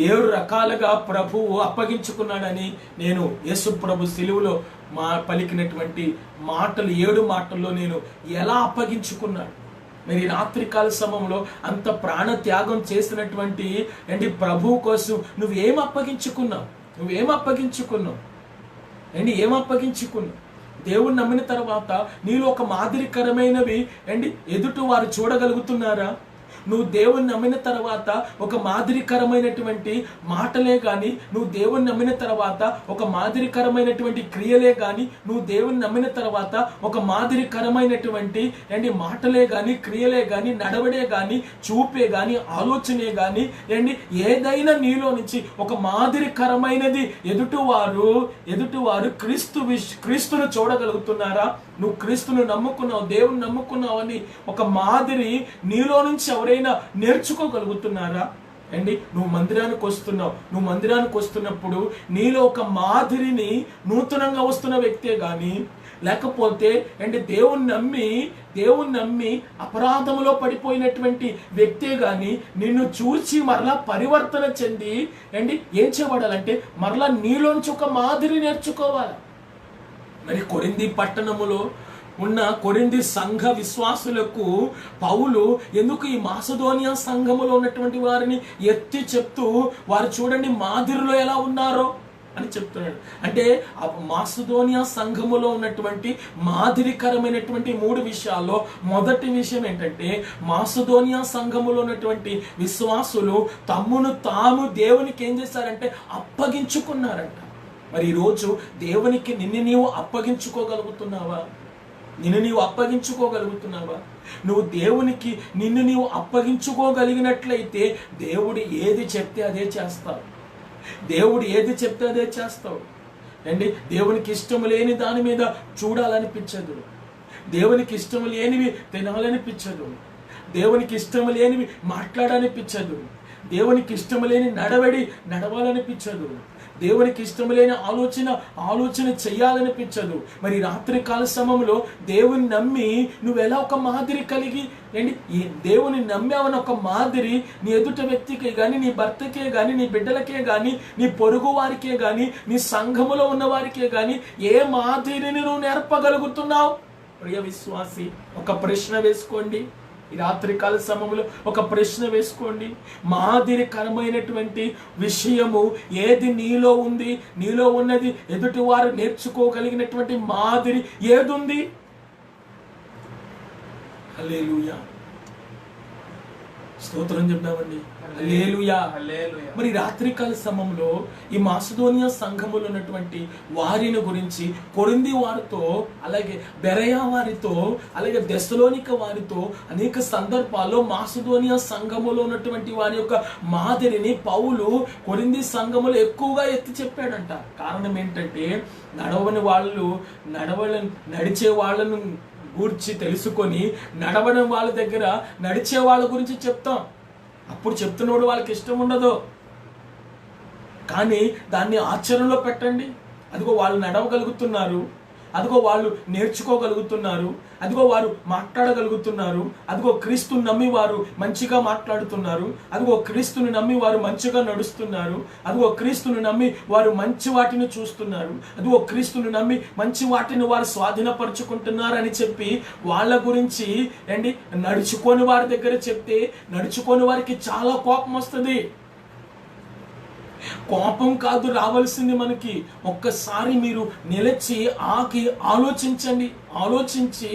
7 రకాలుగా ప్రభువు అప్పగించుకున్నాడని నేను యేసు ప్రభు సిలువలో పలికినటువంటి మాటలు 7 మాటల్లో నేను ఎలా అప్పగించుకున్నాడు. మరి రాత్రికాల సమయంలో అంత ప్రాణ త్యాగం చేసినటువంటి ప్రభు కోసం నువ్వేం అప్పగించుకున్నావు? ఏం అప్పగించుకున్నావు? దేవుని నమ్మిన తర్వాత నీలో ఒక మాదిరికరమైనవి ఎదుటి వారు చూడగలుగుతున్నారా? నువ్వు దేవుని నమ్మిన తర్వాత ఒక మాదిరికరమైనటువంటి మాటలే కానీ, నువ్వు దేవుని నమ్మిన తర్వాత ఒక మాదిరికరమైనటువంటి క్రియలే కానీ, నువ్వు దేవుని నమ్మిన తర్వాత ఒక మాదిరికరమైనటువంటి మాటలే కానీ, క్రియలే కానీ, నడవడే కానీ, చూపే కానీ, ఆలోచనే కానీ ఏదైనా నీలో నుంచి ఒక మాదిరికరమైనది ఎదుటివారు క్రీస్తును చూడగలుగుతున్నారా? నువ్వు క్రీస్తును నమ్ముకున్నావు, దేవుని నమ్ముకున్నావు అని ఒక మాదిరి నీలో నుంచి ఎవరైనా నేర్చుకోగలుగుతున్నారా? నువ్వు మందిరానికి వస్తున్నప్పుడు నీలో ఒక మాదిరిని నూతనంగా వస్తున్న వ్యక్తే గాని, లేకపోతే దేవుని నమ్మి అపరాధములో పడిపోయినటువంటి వ్యక్తే గాని నిన్ను చూసి మరలా పరివర్తన చెంది ఏం చేయబడాలంటే మరలా నీలోంచి ఒక మాదిరి నేర్చుకోవాలి. మరి కొరింథీ పట్టణములో ఉన్న కొరింథీ సంఘ విశ్వాసులకు పౌలు ఎందుకు ఈ మాసిదోనియా సంఘములో ఉన్నటువంటి వారిని ఎత్తి చెప్తూ వారు చూడండి మాదిరిలో ఎలా ఉన్నారో, అని చెప్తున్నాడు. అంటే ఆ మాసిదోనియా సంఘములో ఉన్నటువంటి మాదిరికరమైనటువంటి 3 విషయాల్లో మొదటి విషయం ఏంటంటే, మాసిదోనియా సంఘములో ఉన్నటువంటి విశ్వాసులు తమ్మును తాము దేవునికి ఏం చేశారంటే అప్పగించుకున్నారంట. మరి ఈరోజు దేవునికి నిన్ను నీవు అప్పగించుకోగలుగుతున్నావా? నిన్ను నీవు అప్పగించుకోగలుగుతున్నావా? నువ్వు దేవునికి నిన్ను నీవు అప్పగించుకోగలిగినట్లయితే దేవుడు ఏది చెప్తే అదే చేస్తావు. దేవుడు ఏది చెప్తే అదే చేస్తావు అండి. దేవునికి ఇష్టం లేని దాని మీద చూడాలనిపించదు. దేవునికి ఇష్టం లేనివి తినాలనిపించదు. దేవునికి ఇష్టం లేనివి మాట్లాడాలనిపించదు. దేవునికి ఇష్టం లేని నడవాలనిపించదు. దేవునికి ఇష్టం లేని ఆలోచన చేయాలనిపించదు. మరి రాత్రికాల సమయంలో దేవుని నమ్మి నువ్వు ఎలా ఒక మాదిరి కలిగి ఏంటి, ఈ దేవుని నమ్మావని ఒక మాదిరి నీ ఎదుట వ్యక్తికే కానీ, నీ భర్తకే కానీ, నీ బిడ్డలకే కానీ, నీ పొరుగు వారికే కానీ, నీ సంఘములో ఉన్న వారికే కానీ ఏ మాదిరిని నువ్వు నేర్పగలుగుతున్నావు? ప్రియ విశ్వాసి, ఒక ప్రశ్న వేసుకోండి. ఈ రాత్రికాల సమయంలో ఒక ప్రశ్న వేసుకోండి. మాదిరికరమైనటువంటి విషయము ఏది నీలో ఉంది? నీలో ఉన్నది ఎదుటి వారు నేర్చుకోగలిగినటువంటి మాదిరి ఏది ఉంది? హల్లెలూయా, స్తోత్రం చెప్దామండి. హల్లెలూయా. మరి రాత్రికాల సమయంలో ఈ మాసిదోనియా సంఘములో ఉన్నటువంటి వారిని గురించి కొరింథీ వారితో, అలాగే బెరయా వారితో, అలాగే దెస్సలోనిక వారితో అనేక సందర్భాల్లో మాసిదోనియా సంఘములో ఉన్నటువంటి వారి యొక్క మాదిరిని పౌలు కొరింథీ సంఘములో ఎక్కువగా ఎత్తి చెప్పాడంట. కారణం ఏంటంటే, నడిచే వాళ్ళను గూర్చి తెలుసుకొని నడవడం వాళ్ళ దగ్గర నడిచే వాళ్ళ గురించి చెప్తాం. అప్పుడు చెప్తున్నవాడు వాళ్ళకి ఇష్టం ఉండదు, కానీ దాన్ని ఆచరణలో పెట్టండి. అదిగో వాళ్ళు నడవగలుగుతున్నారు, అదిగో వాళ్ళు నేర్చుకోగలుగుతున్నారు, అదిగో వారు మాట్లాడగలుగుతున్నారు, అదిగో క్రీస్తుని నమ్మి వారు మంచిగా మాట్లాడుతున్నారు, అదిగో క్రీస్తుని నమ్మి వారు మంచిగా నడుస్తున్నారు, అదిగో క్రీస్తుని నమ్మి వారు మంచి వాటిని చూస్తున్నారు, అదిగో క్రీస్తుని నమ్మి మంచి వాటిని వారు స్వాధీనపరుచుకుంటున్నారు అని చెప్పి వాళ్ళ గురించి ఏంటి నడుచుకొని వారి దగ్గర చెప్తే నడుచుకొని వారికి చాలా కోపం వస్తుంది. కోపం కాదు రావాల్సింది మనకి. ఒక్కసారి మీరు నిలిచి ఆలోచించి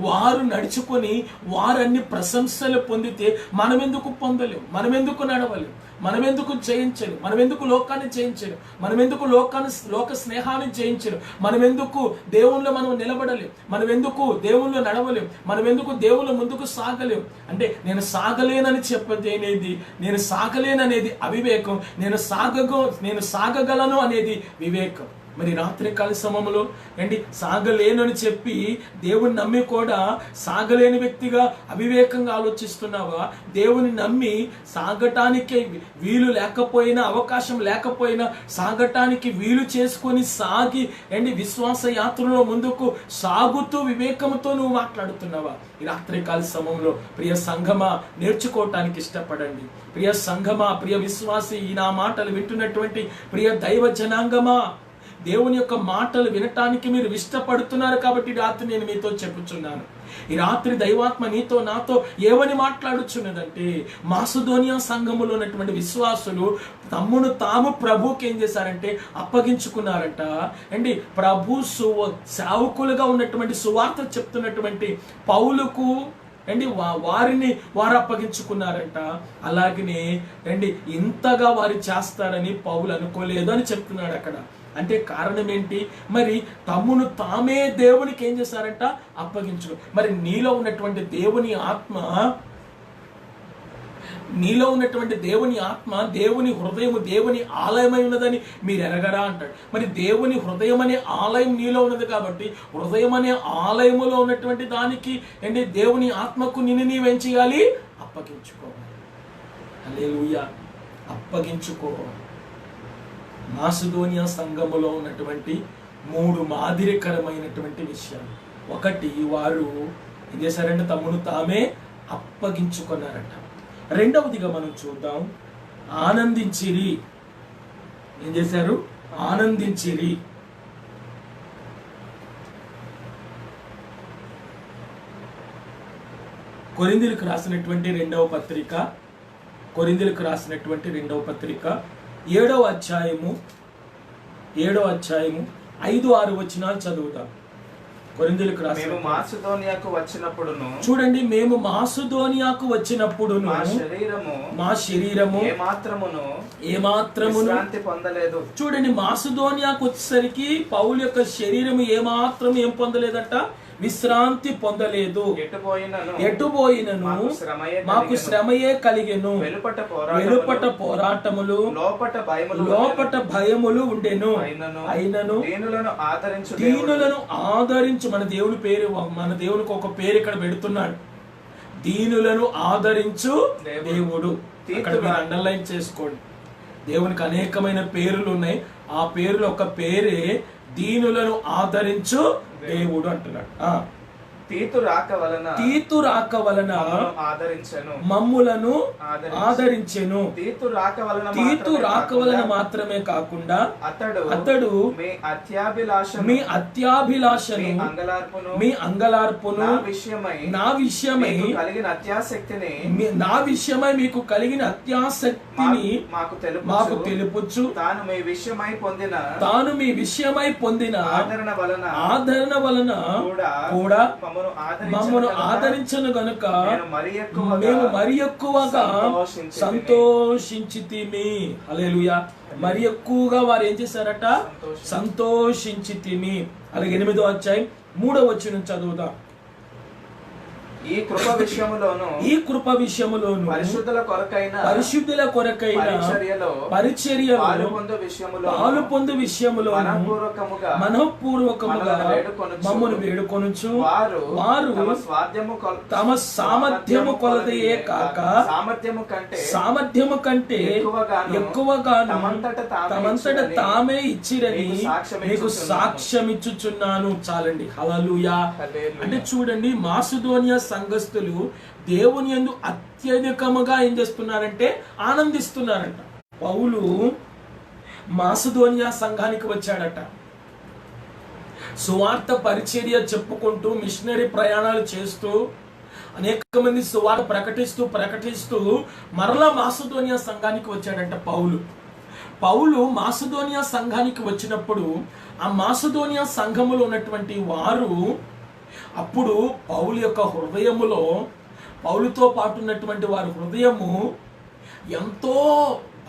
వారు నడుచుకొని వారన్ని ప్రశంసలు పొందితే మనం ఎందుకు పొందలేం? మనం ఎందుకు నడవలేం? మనం ఎందుకు జయించలేం? మనం ఎందుకు లోకాన్ని జయించలేం? మనం ఎందుకు లోక స్నేహాన్ని జయించలేం? మనం ఎందుకు దేవుళ్ళో మనం నిలబడలేం? మనం ఎందుకు దేవుళ్ళో నడవలేం? మనం ఎందుకు దేవుళ్ళ ముందుకు సాగలేం? అంటే నేను సాగలేనని చెప్పదేనేది, నేను సాగలేననేది అవివేకం, నేను సాగగలను అనేది వివేకం. మరి రాత్రికాల సమయంలో ఏంటి సాగలేనని చెప్పి దేవుని నమ్మి కూడా సాగలేని వ్యక్తిగా అవివేకంగా ఆలోచిస్తున్నావా? దేవుని నమ్మి సాగటానికి వీలు లేకపోయినా, అవకాశం లేకపోయినా సాగటానికి వీలు చేసుకొని సాగి ఏంటి విశ్వాస యాత్రలో ముందుకు సాగుతూ వివేకంతో నువ్వు మాట్లాడుతున్నావా? ఈ రాత్రికాల సమయంలో ప్రియ సంఘమా, నేర్చుకోవటానికి ఇష్టపడండి. ప్రియ సంఘమా, ప్రియ విశ్వాసి, ఈ నా మాటలు వింటున్నటువంటి ప్రియ దైవ జనాంగమా, దేవుని యొక్క మాటలు వినటానికి మీరు ఇష్టపడుతున్నారు కాబట్టి రాత్రి నేను మీతో చెప్పుచున్నాను. ఈ రాత్రి దైవాత్మ నీతో నాతో ఏమని మాట్లాడుచున్నదంటే, మాసిదోనియా సంఘములో ఉన్నటువంటి విశ్వాసులు తమ్మును తాము ప్రభువుకి ఏం చేశారంటే అప్పగించుకున్నారంట. అండి ప్రభు సేవకులుగా ఉన్నటువంటి సువార్త చెప్తున్నటువంటి పౌలుకు అండి వారు అప్పగించుకున్నారంట. అలాగనే అండి ఇంతగా వారు చేస్తారని పౌలు అనుకోలేదు అని చెప్తున్నాడు అక్కడ. అంటే కారణం ఏంటి? మరి తమ్మును తామే దేవునికి ఏం చేశారంట అప్పగించు. మరి నీలో ఉన్నటువంటి దేవుని ఆత్మ దేవుని హృదయము దేవుని ఆలయమై ఉన్నదని మీరు ఎరగరా అంటాడు. మరి దేవుని హృదయం అనే ఆలయం నీలో ఉన్నది కాబట్టి హృదయం అనే ఆలయములో ఉన్నటువంటి దానికి ఏంటి దేవుని ఆత్మకు నిన్ను నీవేం చేయాలి? అప్పగించుకోవాలి. హల్లెలూయా, అప్పగించుకోవాలి. మాసిదోనియా సంఘములో ఉన్నటువంటి 3 మాదిరికరమైనటువంటి విషయాలు. ఒకటి, వారు ఏం చేశారంటే తమ్మును తామే అప్పగించుకున్నారంట. రెండవదిగా మనం చూద్దాం, ఆనందించిరి. ఏం చేశారు? ఆనందించిరి. కొరింథీయులకు రాసినటువంటి రెండవ పత్రిక 7వ అధ్యాయము 7వ అధ్యాయము 5-6 వచనాలు చదువుతాం. కొరింథీయులకు రాసిన మేము మాసిదోనియాకు వచ్చినప్పుడును, చూడండి, మేము మాసిదోనియాకు వచ్చినప్పుడును మా శరీరము ఏమాత్రమును విశ్రాంతి పొందలేదు. చూడండి, మాసిదోనియాకు వచ్చేసరికి పౌలు యొక్క శరీరం ఏమాత్రం ఏం పొందలేదట, విశ్రాంతి పొందలేదు. ఎటు పోయినను మాకు శ్రమయే కలిగెను, వెలుపట పోరాటములు, లోపట భయములు ఉండెను. అయినను దీనులను ఆదరించు. మన దేవుని పేరు, మన దేవునికి ఒక పేరు ఇక్కడ పెడుతున్నాడు, దీనులను ఆదరించు దేవుడు. అక్కడ మీరు అండర్లైన్ చేసుకోండి. దేవునికి అనేకమైన పేర్లు ఉన్నాయి. ఆ పేరులో ఒక పేరే దీనులను ఆదరించు దేవుడు అంటున్నాడు. తీతు రాక వలన మమ్ములను ఆదరించెను. తీతు రాక వలన మాత్రమే కాకుండా అతడు మీ అత్యాభిలాషను, మీ అంగలార్పును, నా విషయమై మీకు కలిగిన అత్యాసక్తిని మాకు తెలుపుచు, తాను మీ విషయమై పొందిన ఆదరణ వలన కూడా మమ్మను ఆదరించను గనుక మేము మరి ఎక్కువగా సంతోషించితిమి. హల్లెలూయా. మరి ఎక్కువగా వారు ఏం చేశారట, సంతోషించితిమి. అలాగే 8వ అధ్యాయం 3వ వచనం చదువుదాం. ఈ కృప విషయములోను పరిశుద్ధుల కొరకైన పరిచర్యలో పాలు పొందు విషయములో మనఃపూర్వకముగా మమ్మను వేడుకొనుచు, వారు తమ సామర్థ్యము కొలతయే కాక సామర్థ్యము కంటే ఎక్కువగాను తమంతట తామే ఇచ్చిరని మీకు సాక్ష్యమిచ్చుచున్నాను. చాలండి. హల్లెలూయా. అంటే చూడండి, మాసిదోనియా సంఘస్థులు దేవుని యందు అత్యధికముగా ఏం చేస్తున్నారంటే ఆనందిస్తున్నారంట. పౌలు మాసిదోనియా సంఘానికి వచ్చాడట. సువార్త పరిచర్య చెప్పుకుంటూ మిషనరీ ప్రయాణాలు చేస్తూ అనేక మంది సువార్త ప్రకటిస్తూ మరలా మాసిదోనియా సంఘానికి వచ్చాడంట పౌలు మాసిదోనియా సంఘానికి వచ్చినప్పుడు ఆ మాసిదోనియా సంఘములో ఉన్నటువంటి వారు అప్పుడు పౌలు యొక్క హృదయములో, పౌలుతో పాటు ఉన్నటువంటి వారి హృదయము ఎంతో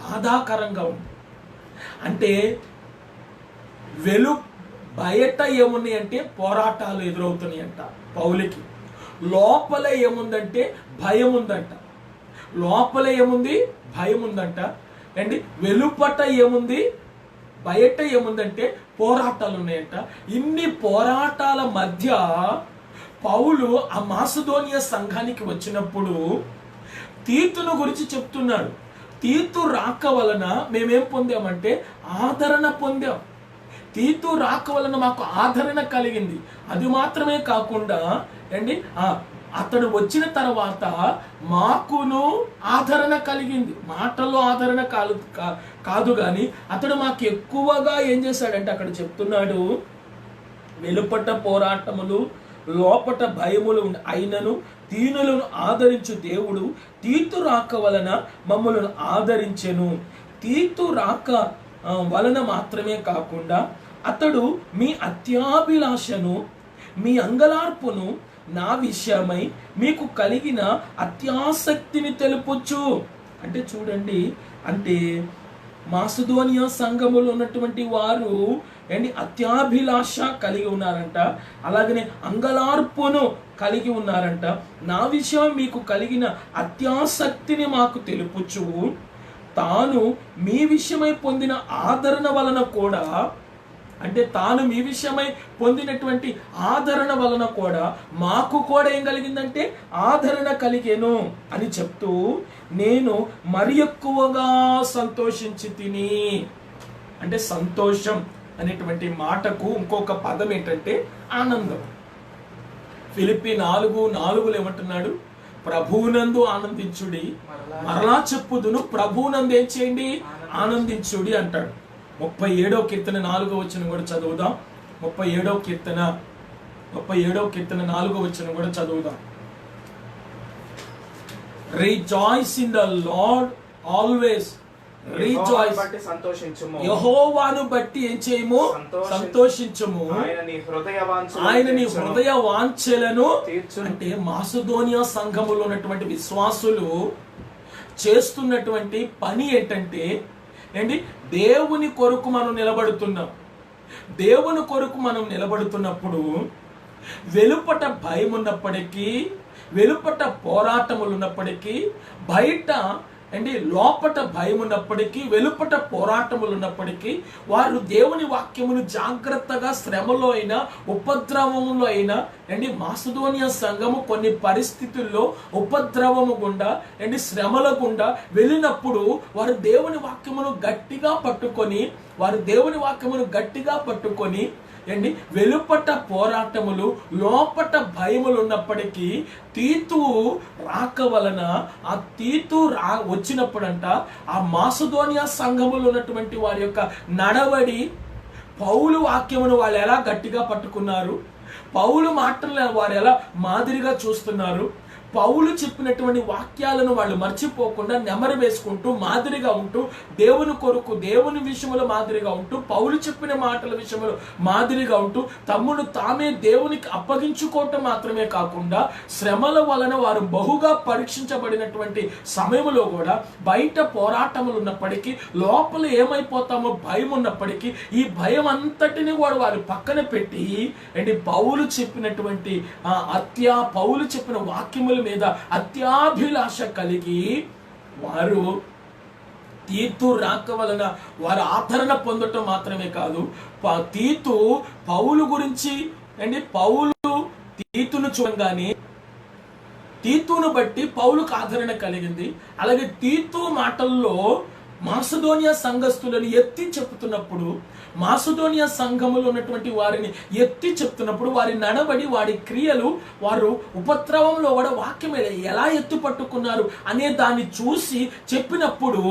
బాధాకరంగా ఉంది. అంటే బయట ఏమున్నాయి అంటే పోరాటాలు ఎదురవుతున్నాయి అంట పౌలుకి. లోపల ఏముందంటే భయం ఉందంట. లోపల ఏముంది? భయం ఉందంట. అండి వెలుపట ఏముంది? బయట ఏముందంటే పోరాటాలు ఉన్నాయంట. ఇన్ని పోరాటాల మధ్య పౌలు ఆ మాసిదోనియా సంఘానికి వచ్చినప్పుడు తీతును గురించి చెప్తున్నాడు. తీతు రాక వలన మేమేం పొందామంటే ఆదరణ పొందాం. తీతు రాక వలన మాకు ఆదరణ కలిగింది. అది మాత్రమే కాకుండా అండి అతడు వచ్చిన తర్వాత మాకును ఆదరణ కలిగింది. మాటల్లో ఆదరణ కాదు కానీ అతడు మాకు ఎక్కువగా ఏం చేశాడంటే అక్కడ చెప్తున్నాడు, వెలుపట పోరాటములు, లోపట భయములు అయినను దీనులను ఆదరించు దేవుడు తీతు రాక వలన మమ్మలను ఆదరించెను. తీతు రాక వలన మాత్రమే కాకుండా అతడు మీ అత్యాభిలాషను, మీ అంగలార్పును నా విషయమై మీకు కలిగిన అత్యాసక్తిని తెలుపొచ్చు. అంటే చూడండి, అంటే మాసిదోనియా సంఘములో ఉన్నటువంటి వారు అత్యాభిలాష కలిగి ఉన్నారంట, అలాగనే అంగలార్పును కలిగి ఉన్నారంట. నా విషయం మీకు కలిగిన అత్యాసక్తిని మాకు తెలుపుచు, తాను మీ విషయమై పొందిన ఆదరణ వలన కూడా, అంటే తాను మీ విషయమై పొందినటువంటి ఆదరణ వలన కూడా మాకు కూడా ఏం కలిగిందంటే ఆదరణ కలిగేను అని చెప్తూ, నేను మరి ఎక్కువగా సంతోషించి తిని. అంటే సంతోషం అనేటువంటి మాటకు ఇంకొక పదం ఏంటంటే ఆనందం. ఫిలిప్పీ 4:4 ఏమంటున్నాడు? ప్రభువునందు ఆనందించుడి, మరలా చెప్పుదును ప్రభువునందు ఏం చేయండి? ఆనందించుడి అంటాడు. 37వ కీర్తన 4వ వచనం కూడా చదువుదాం. 37వ కీర్తన 4వ వచనం కూడా చదువుదాం. Rejoice in the Lord always. Rejoice, బట్టి సంతోషించుము. యెహోవాను బట్టి ఏం చేయము, సంతోషించుము. ఆయన నీ హృదయ వాంఛలను తీర్చును. అంటే మాసిదోనియా సంఘములో ఉన్నటువంటి విశ్వాసులు చేస్తున్నటువంటి పని ఏంటంటే ఏంటి, దేవుని కొరకు మనం నిలబడుతున్నాం. దేవుని కొరకు మనం నిలబడుతున్నప్పుడు వెలుపట భయం ఉన్నప్పటికీ, వెలుపట పోరాటములు ఉన్నప్పటికీ, బయట అంటే లోపట భయం ఉన్నప్పటికీ, వెలుపట పోరాటములు ఉన్నప్పటికీ, వారు దేవుని వాక్యమును జాగ్రత్తగా శ్రమలో అయినా ఉపద్రవములో అయినా అండి, మాసిదోనియా సంఘము కొన్ని పరిస్థితుల్లో ఉపద్రవము గుండా అండి, శ్రమల గుండా వెళ్ళినప్పుడు వారు దేవుని వాక్యమును గట్టిగా పట్టుకొని ఏంటి, వెలుపట పోరాటములు లోపట భయములు ఉన్నప్పటికీ తీతు రాక వలన ఆ తీతు వచ్చినప్పుడంట ఆ మాసిదోనియా సంఘములో ఉన్నటువంటి వారి యొక్క నడవడి, పౌలు వాక్యమును వాళ్ళు ఎలా గట్టిగా పట్టుకున్నారు, పౌలు మాటలను వారు ఎలా మాదిరిగా చూస్తున్నారు, పౌలు చెప్పినటువంటి వాక్యాలను వాళ్ళు మర్చిపోకుండా నెమరు వేసుకుంటూ మాదిరిగా ఉంటూ, దేవుని కొరకు దేవుని విషయంలో మాదిరిగా ఉంటూ, పౌలు చెప్పిన మాటల విషయంలో మాదిరిగా ఉంటూ, తమ్ముడు తామే దేవునికి అప్పగించుకోవటం మాత్రమే కాకుండా శ్రమల వలన వారు బహుగా పరీక్షించబడినటువంటి సమయంలో కూడా బయట పోరాటములు ఉన్నప్పటికీ, లోపల ఏమైపోతామో భయం ఉన్నప్పటికీ, ఈ భయం అంతటిని కూడా వారు పక్కన పెట్టి అండి, పౌలు చెప్పినటువంటి పౌలు చెప్పిన వాక్యముల మీద అత్యాభిలాష కలిగి వారు తీతు రాక వలన వారు ఆదరణ పొందటం మాత్రమే కాదు, తీతు పౌలు గురించి అండి, పౌలు తీతును చూడంగానే తీతును బట్టి పౌలుకు ఆదరణ కలిగింది. అలాగే తీతు మాటల్లో మాసిదోనియా సంఘస్థులను ఎత్తి చెప్తున్నప్పుడు, మాసిదోనియా సంఘములో ఉన్నటువంటి వారిని ఎత్తి చెప్తున్నప్పుడు, వారి నడబడి, వారి క్రియలు, వారు ఉపద్రవంలో కూడా వాక్యం ఎలా ఎత్తు పట్టుకున్నారు అనే దాన్ని చూసి చెప్పినప్పుడు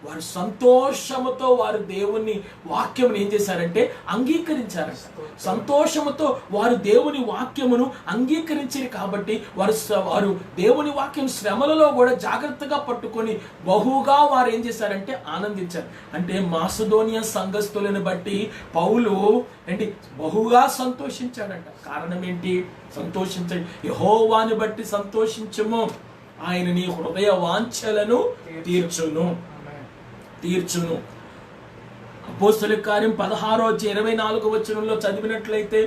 వారు సంతోషముతో వారు దేవుని వాక్యమును ఏం చేశారంటే అంగీకరించారంట. సంతోషముతో వారు దేవుని వాక్యమును అంగీకరించారు కాబట్టి వారు దేవుని వాక్యం శ్రమలలో కూడా జాగ్రత్తగా పట్టుకొని బహుగా వారు ఏం చేశారంటే ఆనందించారు. అంటే మాసిదోనియా సంఘస్థులను బట్టి పౌలు ఏంటి బహుగా సంతోషించాడంట. కారణం ఏంటి? సంతోషించండి, యెహోవాను బట్టి సంతోషించుము, ఆయన నీ హృదయ వాంఛలను తీర్చును. అపోస్తలుల కార్యం 16:24 చదివినట్లయితే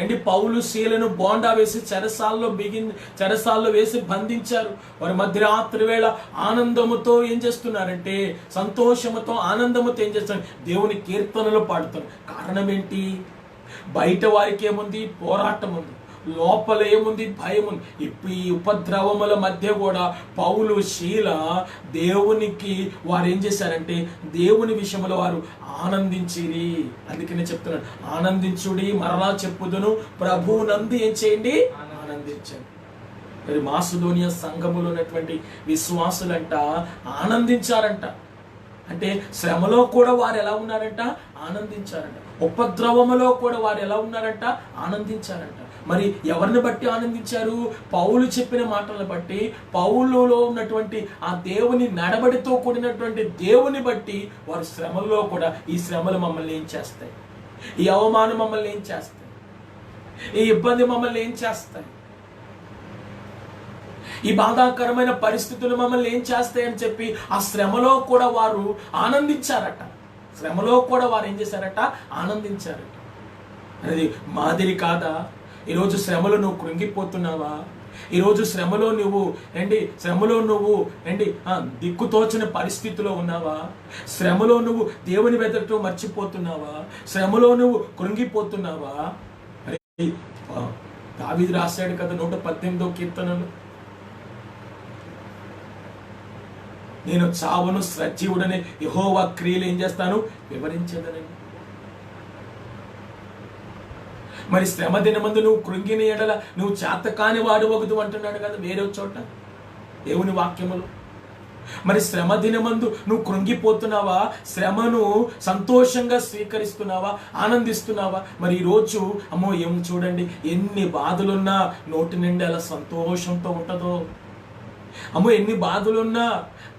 ఏంటి, పౌలు శీలను బోండా వేసి చెరసాల్లో వేసి బంధించారు. వారి మధ్యరాత్రి వేళ ఆనందముతో ఏం చేస్తున్నారంటే, సంతోషముతో ఆనందముతో ఏం చేస్తున్నారు, దేవుని కీర్తనలు పాడుతారు. కారణం ఏంటి? బయట వారికి ఏముంది? పోరాటం ఉంది. లోపల ఏముంది? భయం ఉంది. ఇప్పుడు ఈ ఉపద్రవముల మధ్య కూడా పౌలు శీల దేవునికి వారు ఏం చేశారంటే దేవుని విషయంలో వారు ఆనందించిరి. అందుకనే చెప్తున్నాడు, ఆనందించుడి, మరలా చెప్పుదును, ప్రభువునందు ఏం చేయండి? ఆనందించండి. మరి మాసిదోనియా సంఘములో ఉన్నటువంటి విశ్వాసులంట ఆనందించారంట. అంటే శ్రమలో కూడా వారు ఎలా ఉన్నారంట? ఆనందించారంట. ఉపద్రవములో కూడా వారు ఎలా ఉన్నారంట? ఆనందించారంట. మరి ఎవరిని బట్టి ఆనందించారు? పౌలు చెప్పిన మాటలను బట్టి, పౌలులో ఉన్నటువంటి ఆ దేవుని నడబడితో కూడినటువంటి దేవుని బట్టి వారు శ్రమల్లో కూడా, ఈ శ్రమలు మమ్మల్ని ఏం చేస్తాయి, ఈ అవమానం మమ్మల్ని ఏం చేస్తాయి, ఈ ఇబ్బంది మమ్మల్ని ఏం చేస్తాయి, ఈ బాధాకరమైన పరిస్థితులు మమ్మల్ని ఏం చేస్తాయని చెప్పి ఆ శ్రమలో కూడా వారు ఆనందించారట. శ్రమలో కూడా వారు ఏం చేశారట? ఆనందించారట. అది మాదిరి కాదా? ఈరోజు శ్రమలో నువ్వు కృంగిపోతున్నావా? ఈరోజు శ్రమలో నువ్వు దిక్కుతోచిన పరిస్థితిలో ఉన్నావా? శ్రమలో నువ్వు దేవుని వెతకటం మర్చిపోతున్నావా? శ్రమలో నువ్వు కృంగిపోతున్నావా? దావీదు రాశాడు కదా 118వ కీర్తనలు, నేను చావును సజీవుడనే యెహోవా క్రియలు ఏం చేస్తాను? వివరించేదనని. మరి శ్రమ దినమందు నువ్వు కృంగిన ఎడల నువ్వు చేతకాని వాడు వగుదు అంటున్నాడు కదా వేరే చోట దేవుని వాక్యములు. మరి శ్రమ దినమందు నువ్వు కృంగిపోతున్నావా? శ్రమను సంతోషంగా స్వీకరిస్తున్నావా? ఆనందిస్తున్నావా? మరి ఈరోజు అమ్మో ఏం చూడండి, ఎన్ని బాధలున్నా నోటి నిండా అలా సంతోషంతో ఉంటుందో. అమ్మో ఎన్ని బాధలున్నా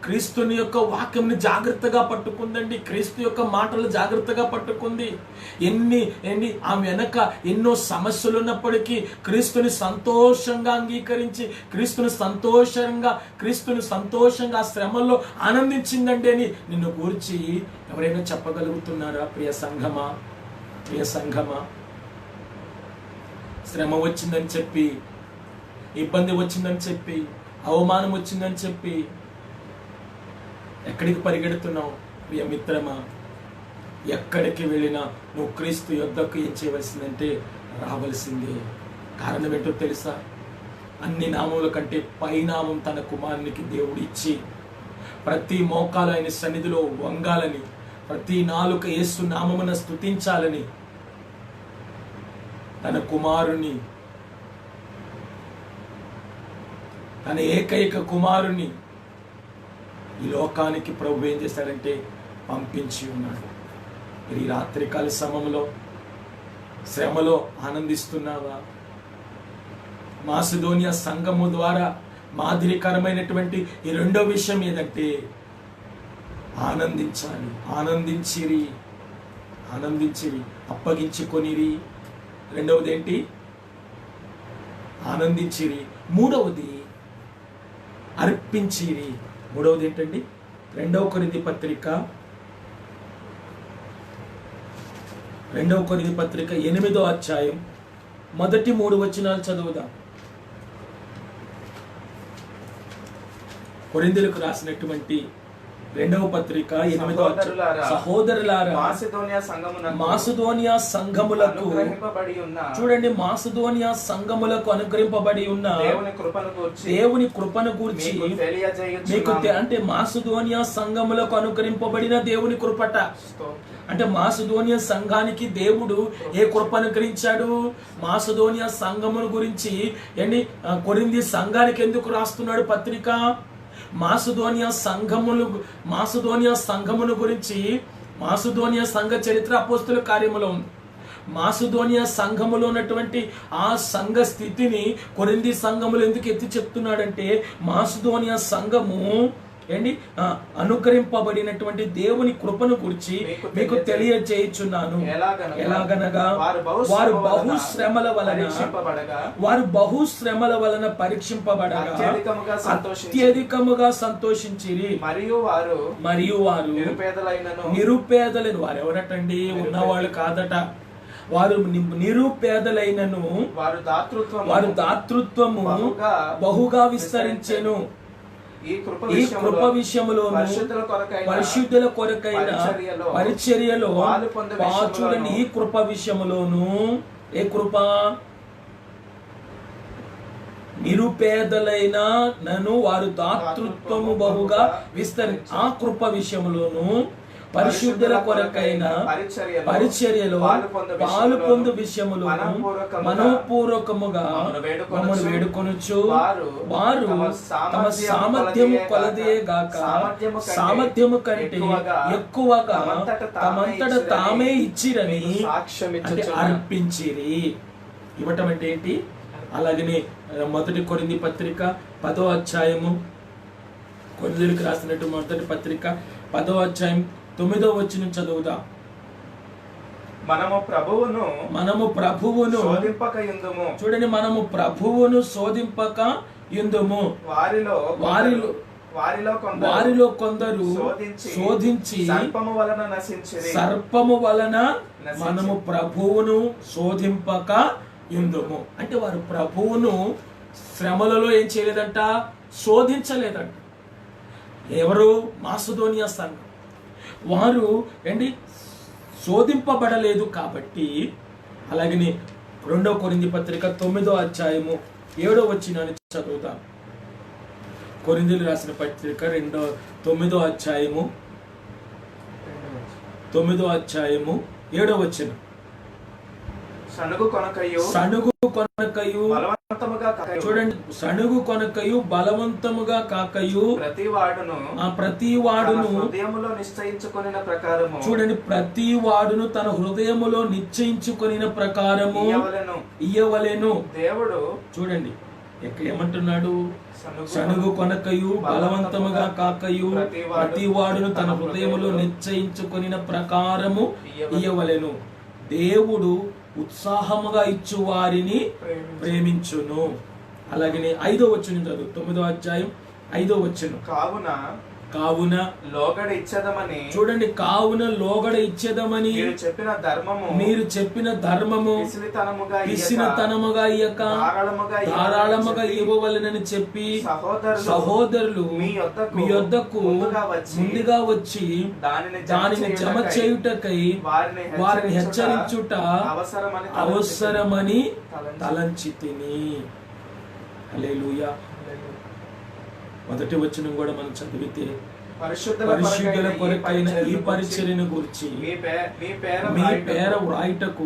క్రీస్తుని యొక్క వాక్యంని జాగ్రత్తగా పట్టుకుందండి. క్రీస్తు యొక్క మాటలు జాగ్రత్తగా పట్టుకుంది. ఎన్ని ఆమె వెనక ఎన్నో సమస్యలు ఉన్నప్పటికీ క్రీస్తుని సంతోషంగా అంగీకరించి క్రీస్తుని సంతోషంగా ఆ శ్రమల్లో ఆనందించిందండి అని నిన్ను గురించి ఎవరైనా చెప్పగలుగుతున్నారా? ప్రియ సంఘమా, శ్రమ వచ్చిందని చెప్పి, ఇబ్బంది వచ్చిందని చెప్పి, అవమానం వచ్చిందని చెప్పి ఎక్కడికి పరిగెడుతున్నావు? ప్రియ మిత్రమా, ఎక్కడికి వెళ్ళినా నువ్వు క్రీస్తు యొద్దకు ఏం చేయవలసిందంటే రావలసిందే. కారణం ఏంటో తెలుసా? అన్ని నామముల కంటే పైనామం తన కుమారునికి దేవుడు ఇచ్చి ప్రతి మోకాలు ఆయన సన్నిధిలో వంగాలని, ప్రతి నాలుక యేసు నామమున స్తుతించాలని తన కుమారుని, తన ఏకైక కుమారుని ఈ లోకానికి ప్రభు ఏం చేశాడంటే పంపించి ఉన్నాడు. ఈ రాత్రికాల సమయంలో శ్రమలో ఆనందిస్తున్నావా? మాసిదోనియా సంఘము ద్వారా మాదిరికరమైనటువంటి ఈ రెండో విషయం ఏదంటే ఆనందించాలి. ఆనందించిరి, అప్పగించుకొనిరి. రెండవది ఏంటి? ఆనందించిరి. మూడవది అర్పించిరి. మూడవది ఏంటండి? 2 కొరింథీ పత్రిక 8వ అధ్యాయం మొదటి 3 వచనాలు చదువుదాం. కొరింథీయులకు రాసినటువంటి 2వ పత్రిక 8వ అధ్యాయం. సహోదరులారా, మాసిదోనియా సంఘములకు చూడండి, మాసిదోనియా సంఘములకు అనుగ్రహింపబడి ఉన్న దేవుని కృపను గూర్చి మీకు అంటే మాసిదోనియా సంఘములకు అనుగ్రహింపబడిన దేవుని కృపట. అంటే మాసిదోనియా సంఘానికి దేవుడు ఏ కృప అనుగ్రహించాడు? మాసిదోనియా సంఘమును గురించి కొరింథీ సంఘానికి ఎందుకు రాస్తున్నాడు పత్రిక? మాసిదోనియా సంఘమును గురించి మాసిదోనియా సంఘ చరిత్ర అపోస్తుల కార్యములో ఉంది. మాసిదోనియా సంఘములో ఉన్నటువంటి ఆ సంఘ స్థితిని కొరింథీ సంఘములు ఎందుకు ఎత్తి చెప్తున్నాడంటే మాసిదోనియా సంఘము అనుగ్రహింపబడినటువంటి దేవుని కృపను గురించి మీకు తెలియజేయుచున్నాను. ఎలాగనగా వారు బహుశ్రమల వలన పరీక్షింపబడగా అత్యధికముగా సంతోషించిరి. మరియు వారు నిరుపేదలను, వారు ఎవరటండి? ఉన్నవాళ్ళు కాదట. వారు నిరుపేదలైనను వారు దాతృత్వము బహుగా విస్తరించెను. ఈ కృప విషయములోను పరిశుద్ధుల కొరకైన పరిచర్యలో చూడండి, ఈ కృప విషయములోను ఏ కృప? నిరుపేదలైన నన్ను వారు దాతృత్వము బహుగా ఆ కృప విషయములోను పరిశుద్ధుల కొరకైన పరిచర్యలో పాలు పొందు విషయములో మనోపూర్వకముగా మమ్మల్ని వేడుకొనుచు వారు తమ సామర్థ్యము కొలదే గాక సామర్థ్యము కంటే ఎక్కువగా తమంతట తామే ఇచ్చిరని అంటే అర్పించిరి. ఇవ్వటం అంటే ఏంటి? అలాగనే 1 కొరింథీ పత్రిక 10వ అధ్యాయము, కొరింథీయులకు రాసినట్టు 1 పత్రిక 10వ అధ్యాయం 9వ వచనం చదువుదాం. మనము ప్రభువును చూడండి, మనము ప్రభువును శోధింపక యుందుము. వారిలో కొందరు శోధించి సర్పము వలన మనము ప్రభువును శోధింపక యుందుము. అంటే వారు ప్రభువును శ్రమలలో ఏం చేయలేదంట? శోధించలేదంట. ఎవరు? మాసిదోనియా సంఘం. వారు శోధింపబడలేదు కాబట్టి. అలాగని 2 కొరింథీ పత్రిక 9వ అధ్యాయము 7వ వచనాన్ని చదువుతాం. కొరింథీయులకు రాసిన పత్రిక 9వ అధ్యాయము 7వ వచనం. సణుగు కొనకయు చూడండి, సణుగు కొనకయు బలవంతముగా కాకయు ప్రతి వాడును చూడండి, ప్రతి వాడును తన హృదయములో నిశ్చయించుకొనిన ప్రకారము ఇయ్యవలెను. దేవుడు చూడండి, ఇక్కడ ఏమంటున్నాడు? సనుగు కొనకయు బలవంతముగా కాకయు ప్రతి వాడును తన హృదయములో నిశ్చయించుకొనిన ప్రకారము ఇయ్యవలెను. దేవుడు ఉత్సాహముగా ఇచ్చు వారిని ప్రేమించును. అలాగనే 5వ వచనం చదువు. 9వ అధ్యాయం 5వ వచనం. కావున లోగడ ఇచ్చేదమని, చూడండి, కావున లోగడ ఇచ్చేదమని మీరు చెప్పిన ధర్మము పిసినతనముగా ఇయ్యక ధారాళముగా ఇవ్వవలెనని చెప్పి సహోదరులు మీ యొద్దకు ముందుగా వచ్చి దానిని జమ చేయుటకై వారిని హెచ్చరించుట అవసరమని తలంచితిని. హల్లెలూయా. మొదటి వచనం కూడా మనం చదివితే, పరిశుద్ధుల కొరకైన ఈ పరిచర్యను గురించి మీ పేర వ్రాయుటకు,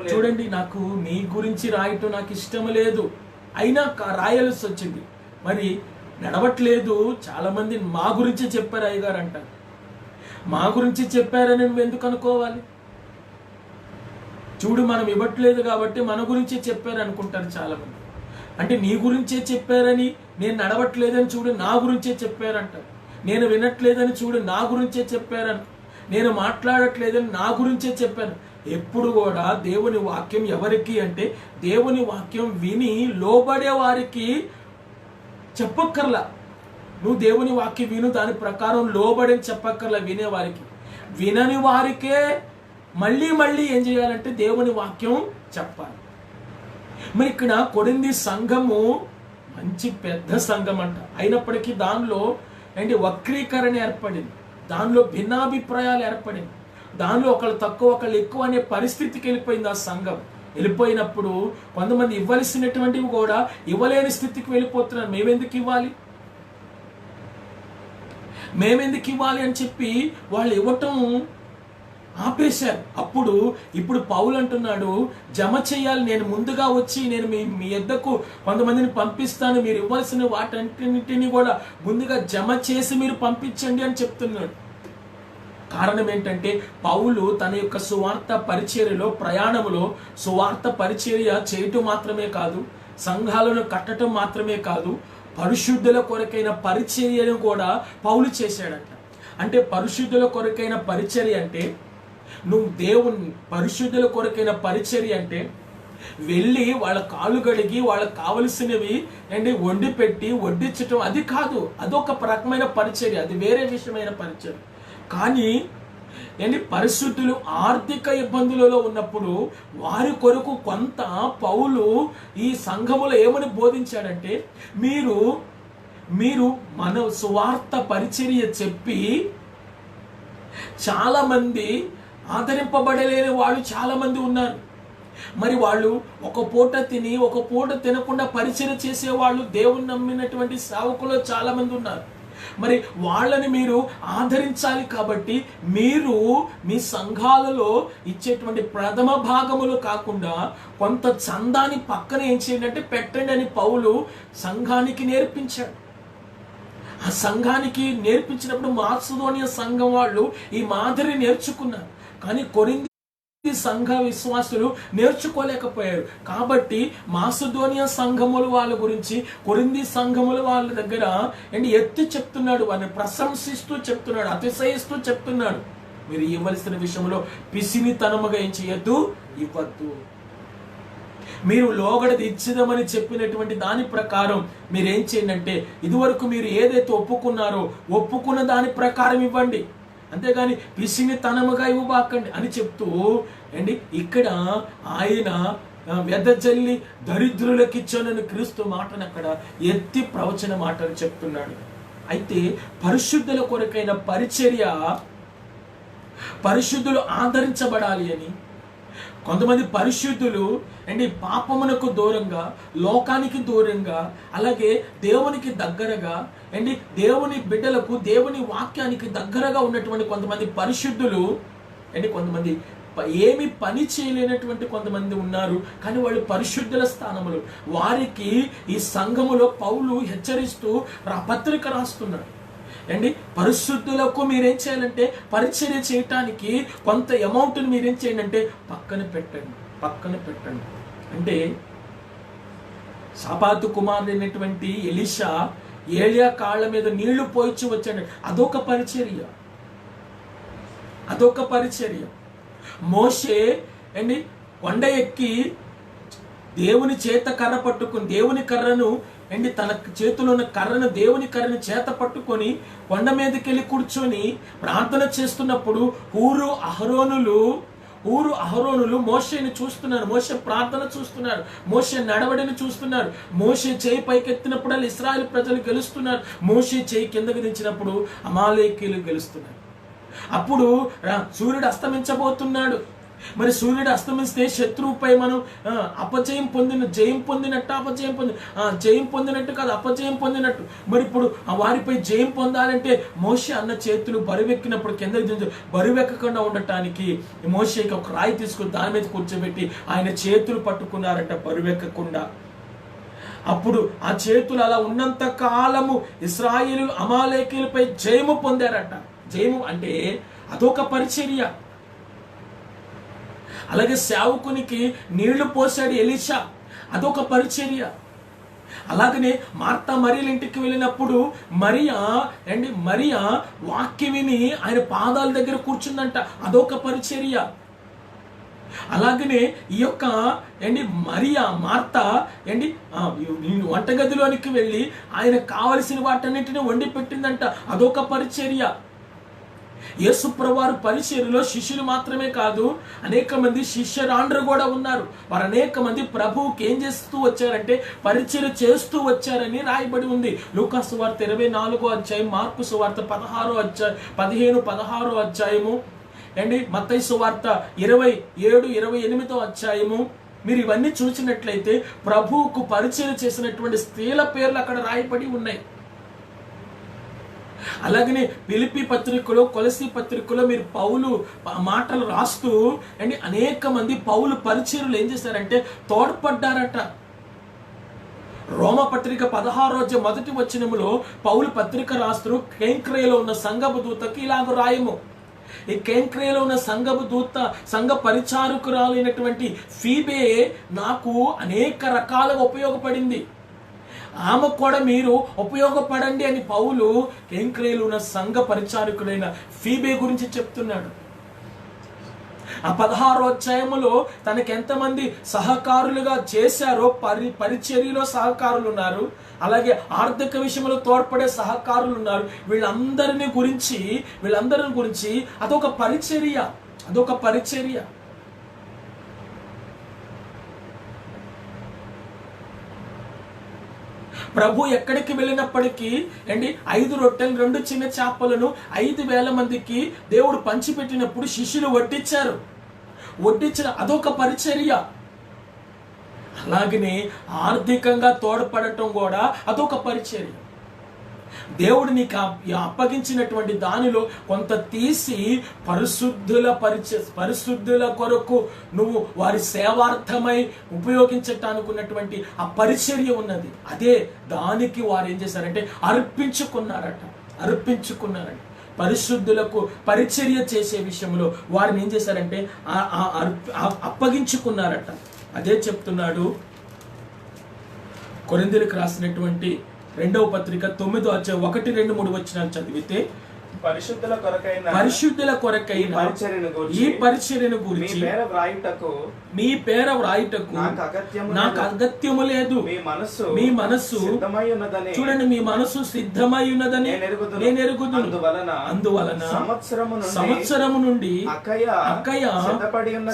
చూడండి, నాకు మీ గురించి రాయటం నాకు ఇష్టం లేదు, అయినా రాయాల్సి వచ్చింది. మరి నడవట్లేదు. చాలా మంది మా గురించి చెప్పారు అయ్యగారు అంటారు. మా గురించి చెప్పారని నువ్వు ఎందుకు అనుకోవాలి? చూడు, మనం ఇవ్వట్లేదు కాబట్టి మన గురించి చెప్పారు అనుకుంటారు చాలా మంది. అంటే నీ గురించే చెప్పారని, నేను నడవట్లేదని చూడు నా గురించే చెప్పారంట. నేను వినట్లేదని చూడు నా గురించే చెప్పారని, నేను మాట్లాడట్లేదని నా గురించే చెప్పాను. ఎప్పుడు కూడా దేవుని వాక్యం ఎవరికి అంటే, దేవుని వాక్యం విని లోబడే వారికి చెప్పక్కర్లా. నువ్వు దేవుని వాక్యం విను, దాని ప్రకారం లోబడని చెప్పక్కర్లా వినేవారికి. వినని వారికే మళ్ళీ మళ్ళీ ఏం చేయాలంటే దేవుని వాక్యం చెప్పాలి. మరి ఇక్కడ కొరింథీ సంఘము మంచి పెద్ద సంఘం అంట. అయినప్పటికీ దానిలో వక్రీకరణ ఏర్పడింది, దానిలో భిన్నాభిప్రాయాలు ఏర్పడింది, దానిలో ఒకళ్ళు తక్కువ ఒకళ్ళు ఎక్కువ అనే పరిస్థితికి వెళ్ళిపోయింది ఆ సంఘం. వెళ్ళిపోయినప్పుడు కొంతమంది ఇవ్వాల్సినటువంటివి కూడా ఇవ్వలేని స్థితికి వెళ్ళిపోతున్నారు. మేమెందుకు ఇవ్వాలి అని చెప్పి వాళ్ళు ఇవ్వటం ఆపేశారు. ఇప్పుడు పౌలు అంటున్నాడు, జమ చేయాలి, నేను ముందుగా వచ్చి నేను మీ యొద్దకు కొంతమందిని పంపిస్తాను, మీరు ఇవ్వాల్సిన వాటన్నిటిని కూడా ముందుగా జమ చేసి మీరు పంపించండి అని చెప్తున్నాడు. కారణం ఏంటంటే, పౌలు తన యొక్క సువార్త పరిచర్యలో ప్రయాణములో సువార్త పరిచర్య చేయటం మాత్రమే కాదు, సంఘాలను కట్టడం మాత్రమే కాదు, పరిశుద్ధుల కొరకైన పరిచర్యను కూడా పౌలు చేశాడంట. అంటే పరిశుద్ధుల కొరకైన పరిచర్య అంటే, నువ్వు దేవుని పరిశుద్ధుల కొరకైన పరిచర్య అంటే వెళ్ళి వాళ్ళ కాళ్ళు కడిగి వాళ్ళకి కావలసినవి వండి పెట్టి వడ్డించటం, అది కాదు. అదొక రకమైన పరిచర్య, అది వేరే విషయమైన పరిచర్య. కానీ పరిశుద్ధులు ఆర్థిక ఇబ్బందులలో ఉన్నప్పుడు వారి కొరకు కొంత పౌలు ఈ సంఘములో ఏమని బోధించాడంటే, మీరు మన సువార్త పరిచర్య చెప్పి చాలా మంది ఆదరింపబడలేని వాళ్ళు చాలా మంది ఉన్నారు. మరి వాళ్ళు ఒక పూట తిని ఒక పూట తినకుండా పరిచర్య చేసేవాళ్ళు, దేవుని నమ్మినటువంటి సేవకులు చాలా మంది ఉన్నారు. మరి వాళ్ళని మీరు ఆదరించాలి. కాబట్టి మీరు మీ సంఘాలలో ఇచ్చేటువంటి ప్రథమ భాగములు కాకుండా కొంత చందాన్ని పక్కన ఏం చేయండి అంటే పెట్టండి అని పౌలు సంఘానికి నేర్పించాడు. ఆ సంఘానికి నేర్పించినప్పుడు మాసిదోనియ సంఘం వాళ్ళు ఈ మాదిరి నేర్చుకున్నారు. కానీ కొరింథీ సంఘ విశ్వాసులు నేర్చుకోలేకపోయారు. కాబట్టి మాసిదోనియ సంఘముల వాళ్ళ గురించి కొరింథీ సంఘముల వాళ్ళ దగ్గర ఎత్తి చెప్తున్నాడు, వారిని ప్రశంసిస్తూ చెప్తున్నాడు, అతిశయిస్తూ చెప్తున్నాడు. మీరు ఇవ్వాల్సిన విషయంలో పిసినితనముగా ఏం చేయొద్దు, ఇవ్వద్దు. మీరు లోగడది ఇచ్చిదామని చెప్పినటువంటి దాని ప్రకారం మీరేం చేయండి అంటే, ఇదివరకు మీరు ఏదైతే ఒప్పుకున్న దాని ప్రకారం ఇవ్వండి, అంతేగాని పిసినితనముగా ఇవ్వబాకండి అని చెప్తూ ఇక్కడ ఆయన వెదజల్లి దరిద్రులకు ఇచ్చానని క్రీస్తు మాటను అక్కడ ఎత్తి ప్రవచన మాటను చెప్తున్నాడు. అయితే పరిశుద్ధుల కొరకైన పరిచర్య, పరిశుద్ధులు ఆదరించబడాలి అని, కొంతమంది పరిశుద్ధులు పాపమునకు దూరంగా, లోకానికి దూరంగా, అలాగే దేవునికి దగ్గరగా, దేవుని బిడ్డలకు, దేవుని వాక్యానికి దగ్గరగా ఉన్నటువంటి కొంతమంది పరిశుద్ధులు, కొంతమంది ఏమి పని చేయలేనటువంటి కొంతమంది ఉన్నారు. కానీ వాళ్ళు పరిశుద్ధుల స్థానములు. వారికి ఈ సంఘములో పౌలు హెచ్చరిస్తూ పత్రిక రాస్తున్నాడు. పరిశుద్ధులకు మీరేం చేయాలంటే, పరిచర్య చేయటానికి కొంత అమౌంట్ని మీరేం చేయండి అంటే పక్కన పెట్టండి. అంటే షాపాతు కుమారుడైనటువంటి ఎలీషా ఏలియా కాళ్ళ మీద నీళ్లు పోయిచ్చి వచ్చాడు. అదొక పరిచర్య, అదొక పరిచర్య. మోషే అండి కొండ ఎక్కి దేవుని చేత కర్ర పట్టుకుని, దేవుని కర్రను అండి తన చేతిలో ఉన్న కర్రను, దేవుని కర్రను చేత పట్టుకొని కొండ మీదకి వెళ్ళి కూర్చొని ప్రార్థన చేస్తున్నప్పుడు ఊరు అహరోనులు మోషేని చూస్తున్నారు, మోషే ప్రార్థన చూస్తున్నారు, మోషే నడవడిని చూస్తున్నారు. మోషే చేయి పైకెత్తినప్పుడు ఇశ్రాయేలు ప్రజలు గెలుస్తున్నారు, మోషే చేయి కిందకి దించినప్పుడు అమాలేకీయులు గెలుస్తున్నారు. అప్పుడు సూర్యుడు అస్తమించబోతున్నాడు. మరి సూర్యుడు అస్తమిస్తే శత్రువుపై మనం జయం పొందినట్టు కాదు, అపజయం పొందినట్టు. మరి ఇప్పుడు వారిపై జయం పొందాలంటే మోషే అన్న చేతులు బరువెక్కినప్పుడు కిందకి దించు, బరువెక్కకుండా ఉండటానికి మోషేకి ఒక రాయి తీసుకుని దాని మీద కూర్చోబెట్టి ఆయన చేతులు పట్టుకున్నారంట బరువెక్కకుండా. అప్పుడు ఆ చేతులు అలా ఉన్నంత కాలము ఇశ్రాయేలు అమాలేకీయులపై జయము పొందారట. జయము అంటే అదొక పరిచర్య. అలాగే సేవకునికి నీళ్లు పోసాడు ఎలీషా, అదొక పరిచర్య. అలాగనే మార్తా మరియల ఇంటికి వెళ్ళినప్పుడు మరియా వాక్యం విని ఆయన పాదాల దగ్గర కూర్చుందంట, అదొక పరిచర్య. అలాగనే ఈ యొక్క మార్తా వంటగదిలోనికి వెళ్ళి ఆయన కావలసిన వాటన్నిటిని వండి పెట్టిందంట, అదొక పరిచర్య. యేసుప్రభువారు పరిచర్యలో శిష్యులు మాత్రమే కాదు, అనేక మంది శిష్యరాండ్రు కూడా ఉన్నారు. వారు అనేక మంది ప్రభువుకి ఏం చేస్తూ వచ్చారంటే పరిచర్య చేస్తూ వచ్చారని రాయబడి ఉంది. లూకా సువార్త 24వ అధ్యాయం, మార్కు సువార్త 15-16 అధ్యాయము, మత్తయి సువార్త 27-28 అధ్యాయము. మీరు ఇవన్నీ చూసినట్లయితే ప్రభువుకు పరిచర్య చేసినటువంటి స్త్రీల పేర్లు అక్కడ రాయబడి ఉన్నాయి. అలాగనే ఫిలిప్పీ పత్రికలో, కొలసీ పత్రికలో మీరు పౌలు మాటలు రాస్తూ అనేక మంది పౌలు పరిచర్యలు ఏం చేశారంటే తోడ్పడ్డారట. రోమ పత్రిక 16వ అధ్యాయం 1వ వచనములో పౌలు పత్రిక రాస్తూ కేంక్రేయలో ఉన్న సంఘపు దూతకి ఇలాగ రాయము. ఈ కేంక్రేయలో ఉన్న సంఘపు దూత, సంఘ పరిచారకురాలైనటువంటి ఫీబే నాకు అనేక రకాలుగా ఉపయోగపడింది, ఆమె కూడా మీరు ఉపయోగపడండి అని పౌలు కేంక్రేయలో ఉన్న సంఘ పరిచారకుడైన ఫీబే గురించి చెప్తున్నాడు. ఆ 16వ అధ్యాయములో తనకి ఎంతమంది సహకారులుగా చేశారో, పరిచర్యలో సహకారులు ఉన్నారు, అలాగే ఆర్థిక విషయంలో తోడ్పడే సహకారులు ఉన్నారు. వీళ్ళందరిని గురించి అదొక పరిచర్య. ప్రభు ఎక్కడికి వెళ్ళినప్పటికీ 5 రొట్టెలు 2 చిన్న చేపలను 5,000 మందికి దేవుడు పంచిపెట్టినప్పుడు శిష్యులు వడ్డించిన అదొక పరిచర్య. అలాగనే ఆర్థికంగా తోడ్పడటం కూడా అదొక పరిచర్య. దేవుడు నీకు అప్పగించినటువంటి దానిలో కొంత తీసి పరిశుద్ధుల కొరకు నువ్వు వారి సేవార్థమై ఉపయోగించటానికి ఉన్నటువంటి ఆ పరిచర్య ఉన్నది. అదే దానికి వారు ఏం చేశారంటే అర్పించుకున్నారట. పరిశుద్ధులకు పరిచర్య చేసే విషయంలో వారిని ఏం చేశారంటే అప్పగించుకున్నారట. అదే చెప్తున్నాడు కొరింథీయులకు రాసినటువంటి 2వ పత్రిక 9వ అధ్యాయం 1, 2, 3 వచనాలు చదివితే పరిశుద్ధుల కొరకైన ఈ పరిచర్యను గురించి మీ పేర వ్రాయుటకు నాకు అగత్యము లేదు. మీ మనస్సు చూడండి, మీ మనస్సు సిద్ధమై ఉన్నదని నేను ఎరుగుదును. అందువలన సంవత్సరము నుండి అక్కయ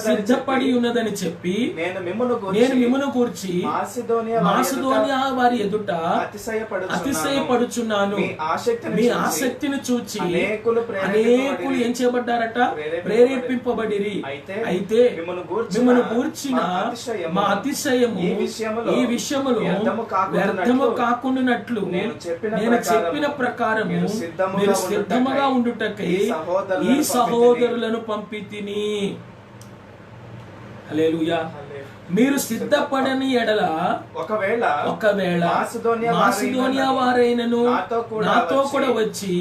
సిద్ధపడి ఉన్నదని చెప్పి నేను మిమ్మును గూర్చి మాసిదోనియా వారి ఎదుట అతిశయపడుచున్నాను. మీ ఆసక్తిని చూచి అనేకులు ఏం చేయబడ్డారట? ప్రేరేపింపబడిరి. అయితే మిమ్మల్ని గూర్చిన మా అతిశయము ఈ విషయములో వ్యర్థము కాకుండానట్లు నేను చెప్పిన ప్రకారం మీరు సిద్ధముగా ఉండుటకై ఈ సహోదరులను పంపితిని. హల్లెలూయా. మీరు సిద్ధపడని ఎడల ఒకవేళ మాసిదోనియా వారైనను నాతో కూడా వచ్చి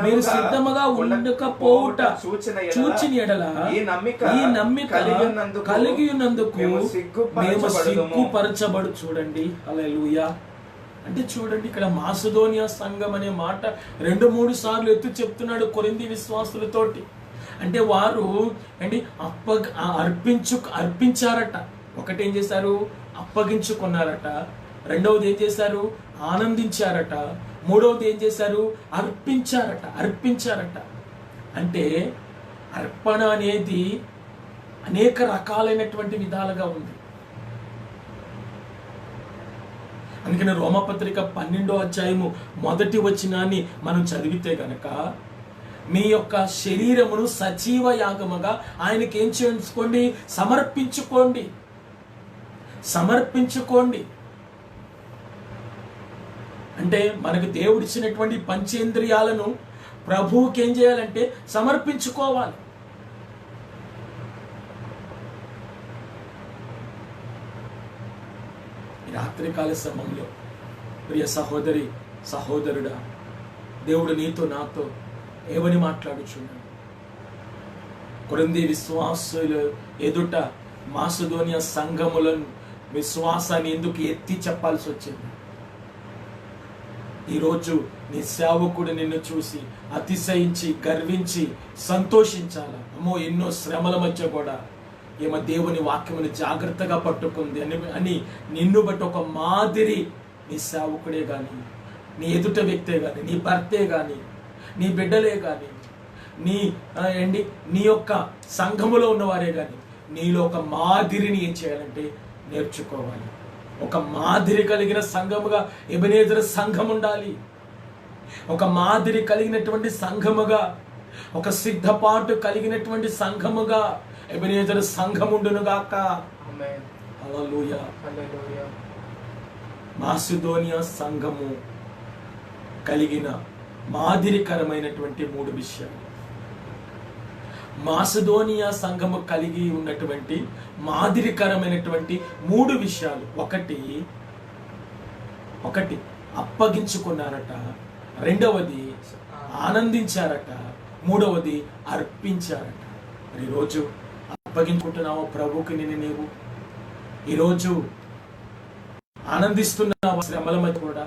మీరు సిద్ధముగా ఉండకపోవుట చూచిన ఎడల ఈ నమ్మిక కలిగి ఉన్నందుకు మేము సిగ్గుపరచబడు. చూడండి, హల్లెలూయా. అంటే చూడండి, ఇక్కడ మాసిదోనియా సంఘం అనే మాట 2-3 సార్లు ఎత్తు చెప్తున్నాడు కొరింథీ విశ్వాసులతోటి. అంటే వారు ఏంటి అర్పించారట. ఒకటి ఏం చేశారు? అప్పగించుకున్నారట. రెండవది ఏం చేశారు? ఆనందించారట. మూడవది ఏం చేశారు? అర్పించారట. అంటే అర్పణ అనేది అనేక రకాలైనటువంటి విధాలుగా ఉంది. అందుకని రోమపత్రిక 12వ అధ్యాయము 1వ వచనాన్ని మనం చదివితే గనక, మీ యొక్క శరీరమును సజీవ యాగముగా ఆయనకి ఏం చేసుకోండి? సమర్పించుకోండి. అంటే మనకు దేవుడిచ్చినటువంటి పంచేంద్రియాలను ప్రభువుకి ఏం చేయాలంటే సమర్పించుకోవాలి. రాత్రికాల సమయంలో ప్రియ సహోదరి సహోదరుడా, దేవుడు నీతో నాతో ఏమని మాట్లాడుచున్నాడు? కొరింథీ విశ్వాసుల ఎదుట మాసిదోనియా సంఘములను విశ్వాసాన్ని ఎందుకు ఎత్తి చెప్పాల్సి వచ్చింది? ఈరోజు నీ సేవకుడు నిన్ను చూసి అతిశయించి గర్వించి సంతోషించాల. అమ్మో, ఎన్నో శ్రమల మధ్య కూడా ఏమో దేవుని వాక్యమును జాగ్రత్తగా పట్టుకుంది అని నిన్ను బట్టి ఒక మాదిరి నీ సేవకుడే కానీ, నీ ఎదుట వ్యక్తే కానీ, నీ భర్తే కానీ, నీ బిడ్డలే కానీ, నీ యొక్క సంఘములో ఉన్నవారే కానీ నీలో ఒక మాదిరిని ఏం చేయాలంటే నేర్చుకోవాలి. ఒక మాదిరి కలిగిన సంఘముగా ఎబెనేజర్ సంఘం ఉండాలి. ఒక మాదిరి కలిగినటువంటి సంఘముగా, ఒక సిద్ధపాటు కలిగినటువంటి సంఘముగా ఎబెనేజర్ సంఘముండును గాక. హల్లెలూయా. మాసిదోనియా సంఘము కలిగిన మాదిరికరమైనటువంటి 3 విషయాలు. మాసిదోనియా సంఘము కలిగి ఉన్నటువంటి మాదిరికరమైనటువంటి 3 విషయాలు. ఒకటి అప్పగించుకున్నారట, రెండవది ఆనందించారట, మూడవది అర్పించారట. మరి ఈరోజు అప్పగించుకుంటున్నావా ప్రభువుకి నీవు? ఈరోజు ఆనందిస్తున్నావా? శ్రమల మధ్య కూడా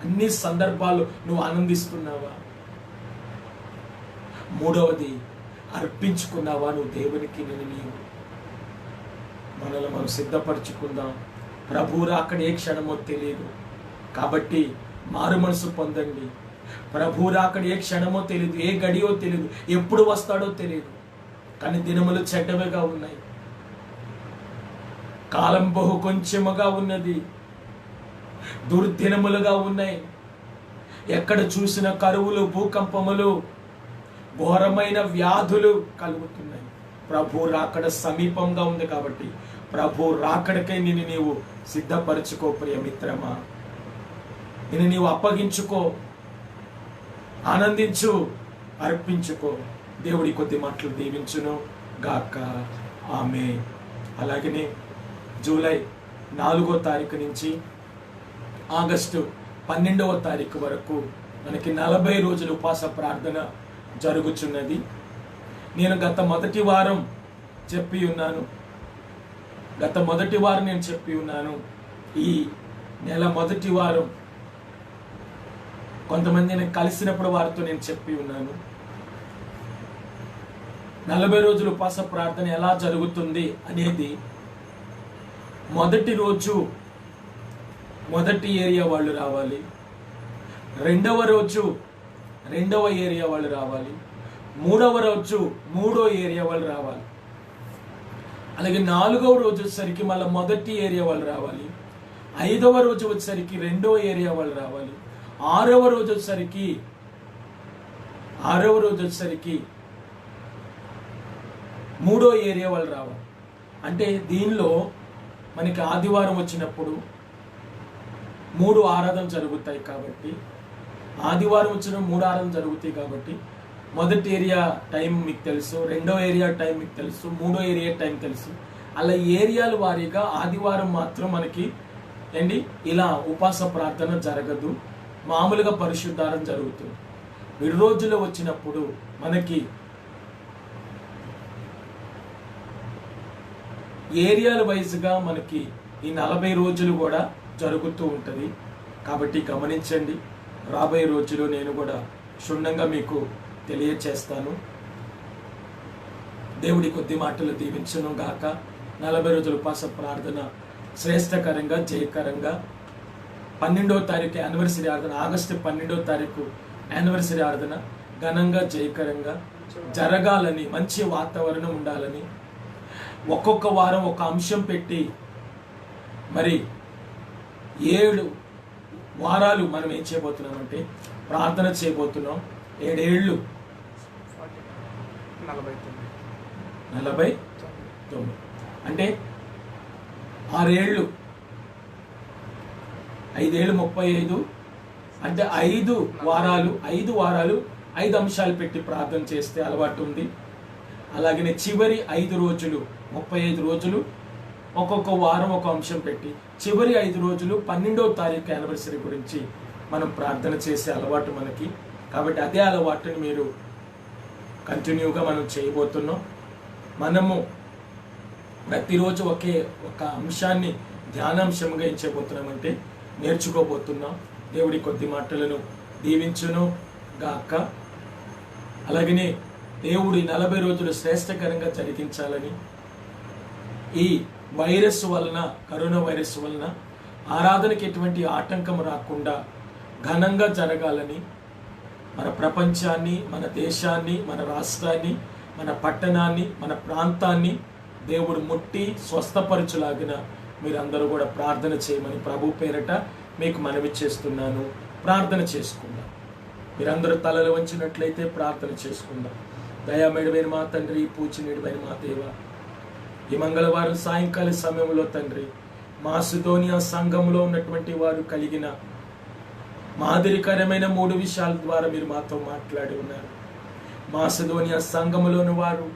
అన్ని సందర్భాలు నువ్వు ఆనందిస్తున్నావా? మూడవది అర్పించుకున్నావా నువ్వు దేవునికి నీవు? మనల్ని మనం సిద్ధపరచుకుందాం. ప్రభువు రాకడ ఏ క్షణమో తెలియదు కాబట్టి మారు మనసు పొందండి. ప్రభువు రాకడ ఏ క్షణమో తెలియదు, ఏ గడియో తెలియదు, ఎప్పుడు వస్తాడో తెలియదు. కానీ దినములు చెడ్డవిగా ఉన్నాయి, కాలం బహు కొంచెముగా ఉన్నది, దుర్దినములుగా ఉన్నాయి. ఎక్కడ చూసిన కరువులు, భూకంపములు, ఘోరమైన వ్యాధులు కలుగుతున్నాయి. ప్రభు రాకడ సమీపంగా ఉంది కాబట్టి ప్రభు రాకడకై నిన్ను నీవు సిద్ధపరచుకో ప్రియమిత్రమా. నిన్ను నీవు అప్పగించుకో, ఆనందించు, అర్పించుకో. దేవుడి కొద్ది మాటలు దీవించును గాక. ఆమేన్. అలాగనే జూలై 4వ తారీఖు నుంచి ఆగస్టు 12వ తారీఖు వరకు మనకి 40 రోజులు ఉపవాస ప్రార్థన జరుగుచున్నది. నేను గత మొదటి వారం చెప్పి ఉన్నాను. ఈ నెల మొదటి వారం కొంతమందిని కలిసినప్పుడు వారితో నేను చెప్పి ఉన్నాను. 40 రోజులు ఉపవాస ప్రార్థన ఎలా జరుగుతుంది అనేది మొదటి రోజు మొదటి ఏరియా వాళ్ళు రావాలి, రెండవ రోజు రెండవ ఏరియా వాళ్ళు రావాలి, మూడవ రోజు మూడో ఏరియా వాళ్ళు రావాలి, అలాగే 4వ రోజు వచ్చేసరికి మళ్ళీ మొదటి ఏరియా వాళ్ళు రావాలి, 5వ రోజు వచ్చేసరికి రెండో ఏరియా వాళ్ళు రావాలి, 6వ రోజు వచ్చేసరికి మూడో ఏరియా వాళ్ళు రావాలి. అంటే దీనిలో మనకి ఆదివారం వచ్చినప్పుడు 3 ఆరాధన జరుగుతాయి కాబట్టి, ఆదివారం వచ్చిన 3 ఆరాధన జరుగుతాయి కాబట్టి మొదటి ఏరియా టైం మీకు తెలుసు, రెండో ఏరియా టైం మీకు తెలుసు, మూడో ఏరియా టైం తెలుసు, అలా ఏరియాల వారీగా ఆదివారం మాత్రం మనకి ఏంటి ఇలా ఉపాస ప్రార్థన జరగదు, మామూలుగా పరిశుద్ధారం జరుగుతుంది. విడి రోజులు వచ్చినప్పుడు మనకి ఏరియాల వైజ్గా మనకి ఈ 40 రోజులు కూడా జరుగుతూ ఉంటుంది. కాబట్టి గమనించండి, రాబోయే రోజులు నేను కూడా క్షుణ్ణంగా మీకు తెలియచేస్తాను. దేవుడి కొద్ది మాటలు దీవించను గాక. 40 రోజుల ఉపాస ప్రార్థన శ్రేష్టకరంగా, జయకరంగా 12వ తారీఖు యానివర్సరీ ఆరాధన, ఆగస్టు 12వ తారీఖు యానివర్సరీ ఆరాధన ఘనంగా, జయకరంగా జరగాలని, మంచి వాతావరణం ఉండాలని, ఒక్కొక్క వారం ఒక అంశం పెట్టి మరి 7 వారాలు మనం ఏం చేయబోతున్నామంటే ప్రార్థన చేయబోతున్నాం. 7 ఏళ్ళు 49 అంటే 6 ఏళ్ళు, 5 ఏళ్ళు 35 అంటే 5 వారాలు 5 అంశాలు పెట్టి ప్రార్థన చేస్తే అలవాటు ఉంది. అలాగనే చివరి 5 రోజులు 35 రోజులు ఒక్కొక్క వారం ఒక అంశం పెట్టి చివరి 5 రోజులు 12వ తారీఖు యానివర్సరీ గురించి మనం ప్రార్థన చేసే అలవాటు మనకి. కాబట్టి అదే అలవాటుని మీరు కంటిన్యూగా మనం చేయబోతున్నాం. మనము ప్రతిరోజు ఒక అంశాన్ని ధ్యానాంశంగా ఏం చేయబోతున్నామంటే నేర్చుకోబోతున్నాం. దేవుడి కొద్ది మాటలను దీవించును గాక. అలాగనే దేవుడి 40 రోజులు శ్రేష్టకరంగా జరిగించాలని, ఈ వైరస్ వలన, కరోనా వైరస్ వలన ఆరాధనకి ఎటువంటి ఆటంకం రాకుండా ఘనంగా జరగాలని, మన ప్రపంచాన్ని, మన దేశాన్ని, మన రాష్ట్రాన్ని, మన పట్టణాన్ని, మన ప్రాంతాన్ని దేవుడు ముట్టి స్వస్థపరచులాగిన మీరందరూ కూడా ప్రార్థన చేయమని ప్రభు పేరట మీకు మనవి చేస్తున్నాను. ప్రార్థన చేసుకుందాం. మీరందరూ తలలు వంచినట్లయితే ప్రార్థన చేసుకుందాం. దయామేడమైన మా తండ్రి, పూజనీయుడైన మా దేవ, ఈ మంగళవారం సాయంకాల సమయంలో తండ్రి, మాసిదోనియా సంఘంలో ఉన్నటువంటి వారు కలిగిన మాదిరికరమైన 3 విషయాల ద్వారా మీరు మాతో మాట్లాడి ఉన్నారు. మాసిదోనియా సంఘములోని వారు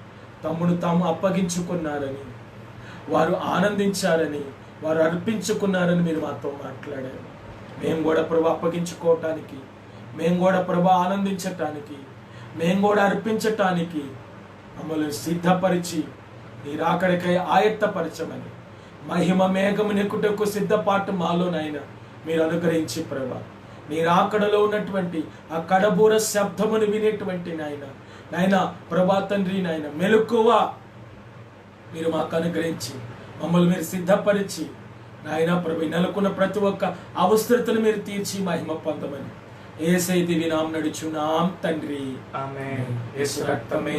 తమ్మును తాము అప్పగించుకున్నారని, వారు ఆనందించారని, వారు అర్పించుకున్నారని మీరు మాతో మాట్లాడారు. మేము కూడా ప్రభు అప్పగించుకోవటానికి, మేము కూడా ప్రభు ఆనందించటానికి, మేము కూడా అర్పించటానికి మమ్మల్ని సిద్ధపరిచి నీ రాకడికై ఆయత్తపరచమని, మహిమ మేఘము నెక్కుటకు సిద్ధపాటు మాలోనైనా మీరు అనుగ్రహించి ప్రభా, నీ రాకడలో ఉన్నటువంటి ఆ కడబూర శబ్దమును వినేటువంటి నాయన ప్రభా తండ్రి, నాయన మెలకువ మీరు మాకు అనుగ్రహించి మమ్మల్ని మీరు సిద్ధపరిచి నాయన ప్రభు నెలకొన్న ప్రతి ఒక్క అవసరతను మీరు తీర్చి మహిమ పొందమని యేసై దివ్య నామమున నడుచున్నాం తండ్రి, ఆమేన్. యేసు రక్తమే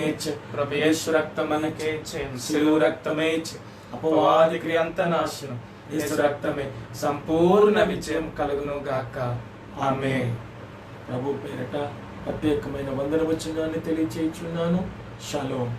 ప్రభు యేసు రక్తమనకే శిలువ రక్తమే అపవాది క్రియంత నాశనం, యేసు రక్తమే సంపూర్ణ విజయం కలుగును గాక. ఆమేన్. ప్రభు పేరట ప్రత్యేకమైన వందన వచనాన్ని తెలియచేయుచున్నాను. షలోమ్.